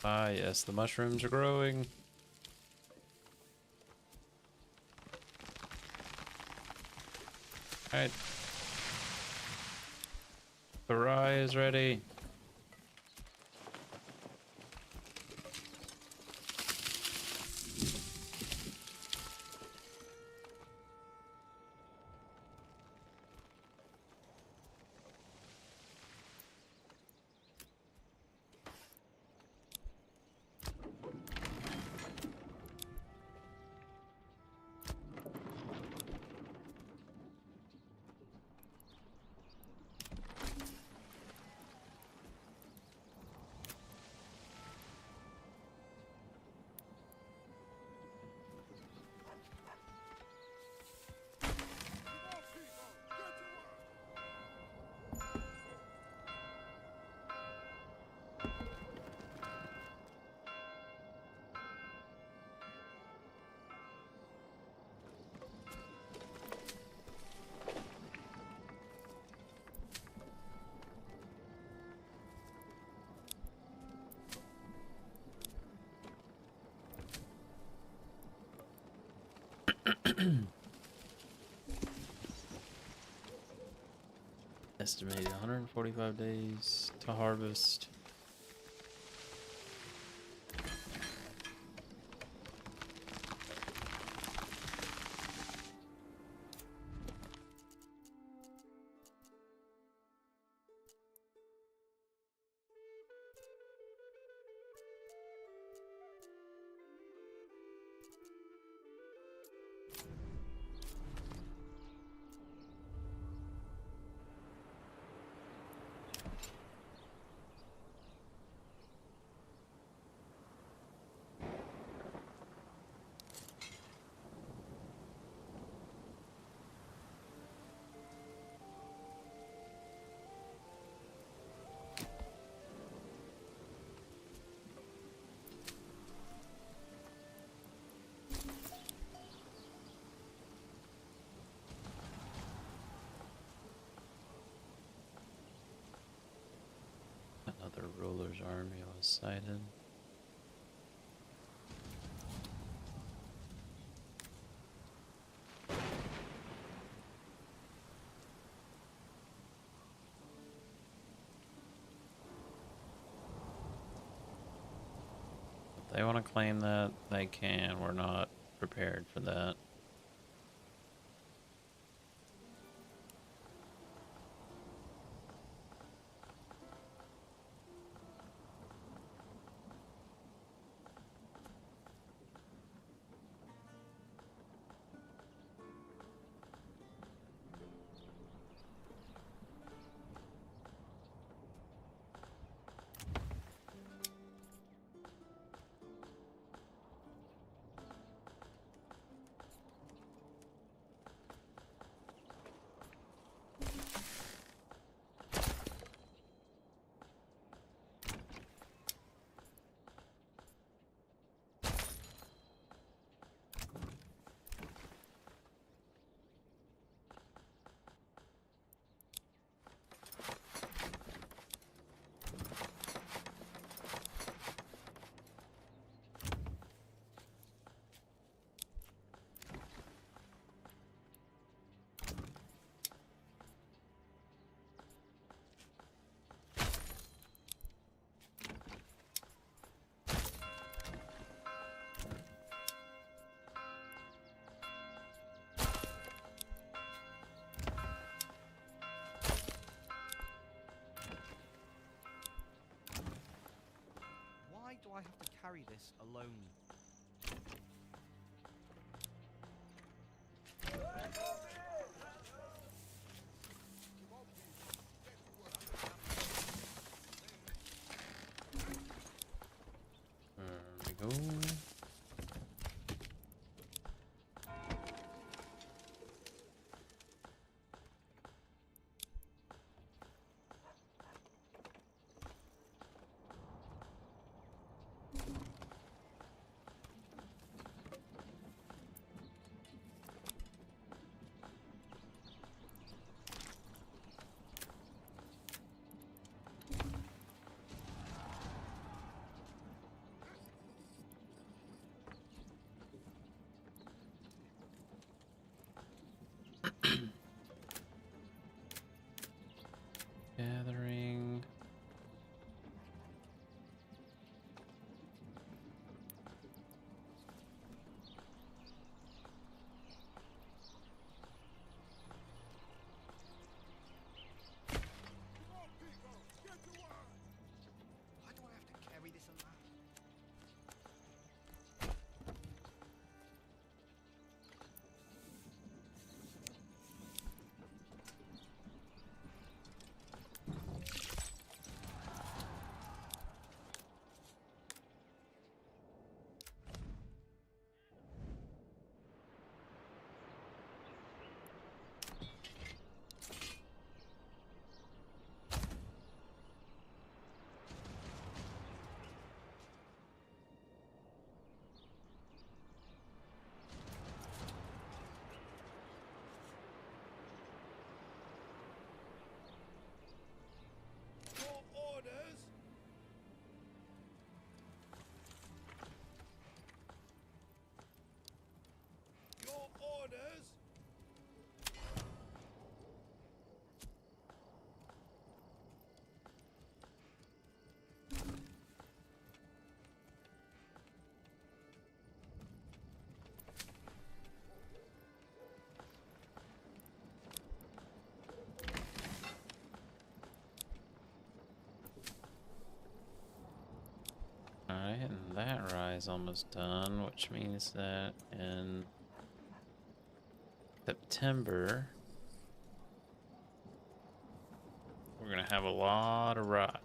Ah, yes, the mushrooms are growing. Alright. The rye is ready. Estimated 145 days to harvest. ruler's army was sighted. If they want to claim that, they can. We're not prepared for that. Why do I have to carry this alone? There we go. Gathering. Why do I have to carry this alone? Alright, and that rise almost done, which means that in September we're gonna have a lot of rot.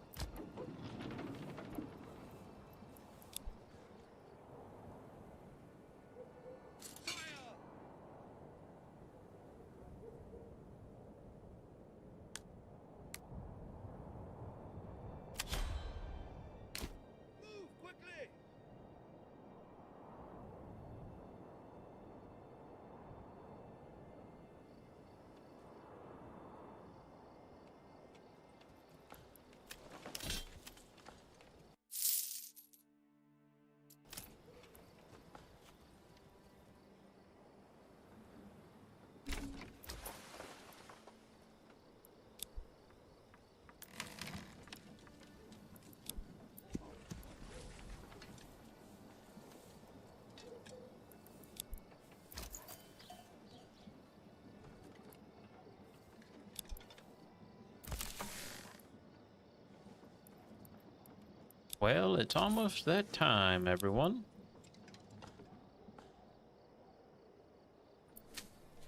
Well, it's almost that time, everyone.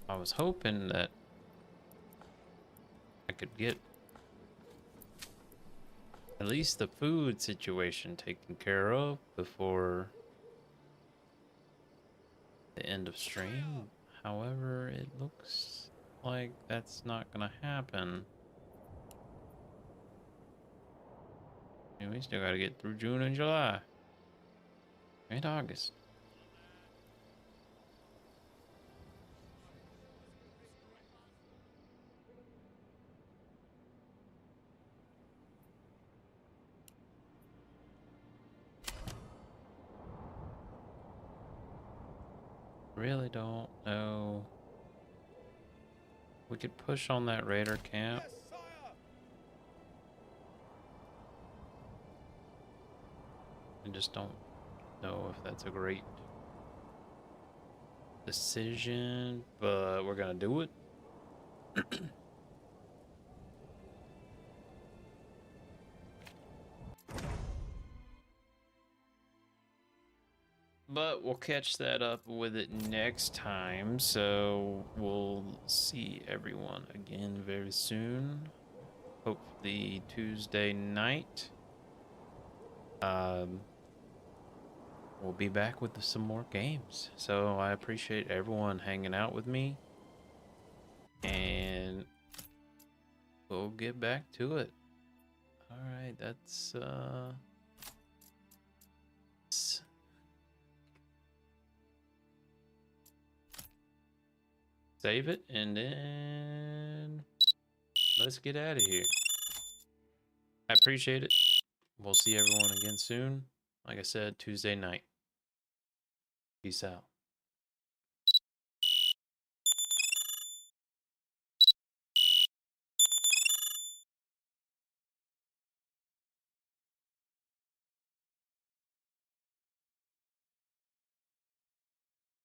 I was hoping that I could get at least the food situation taken care of before the end of stream. However, it looks like that's not gonna happen. And we still gotta get through June and July and August. Really don't know. We could push on that raider camp. I just don't know if that's a great decision, but we're gonna do it. But we'll catch that up with it next time, so we'll see everyone again very soon. Hopefully Tuesday night. We'll be back with some more games. So I appreciate everyone hanging out with me. And we'll get back to it. Alright, that's save it and then let's get out of here. I appreciate it. We'll see everyone again soon. Like I said, Tuesday night. Peace out.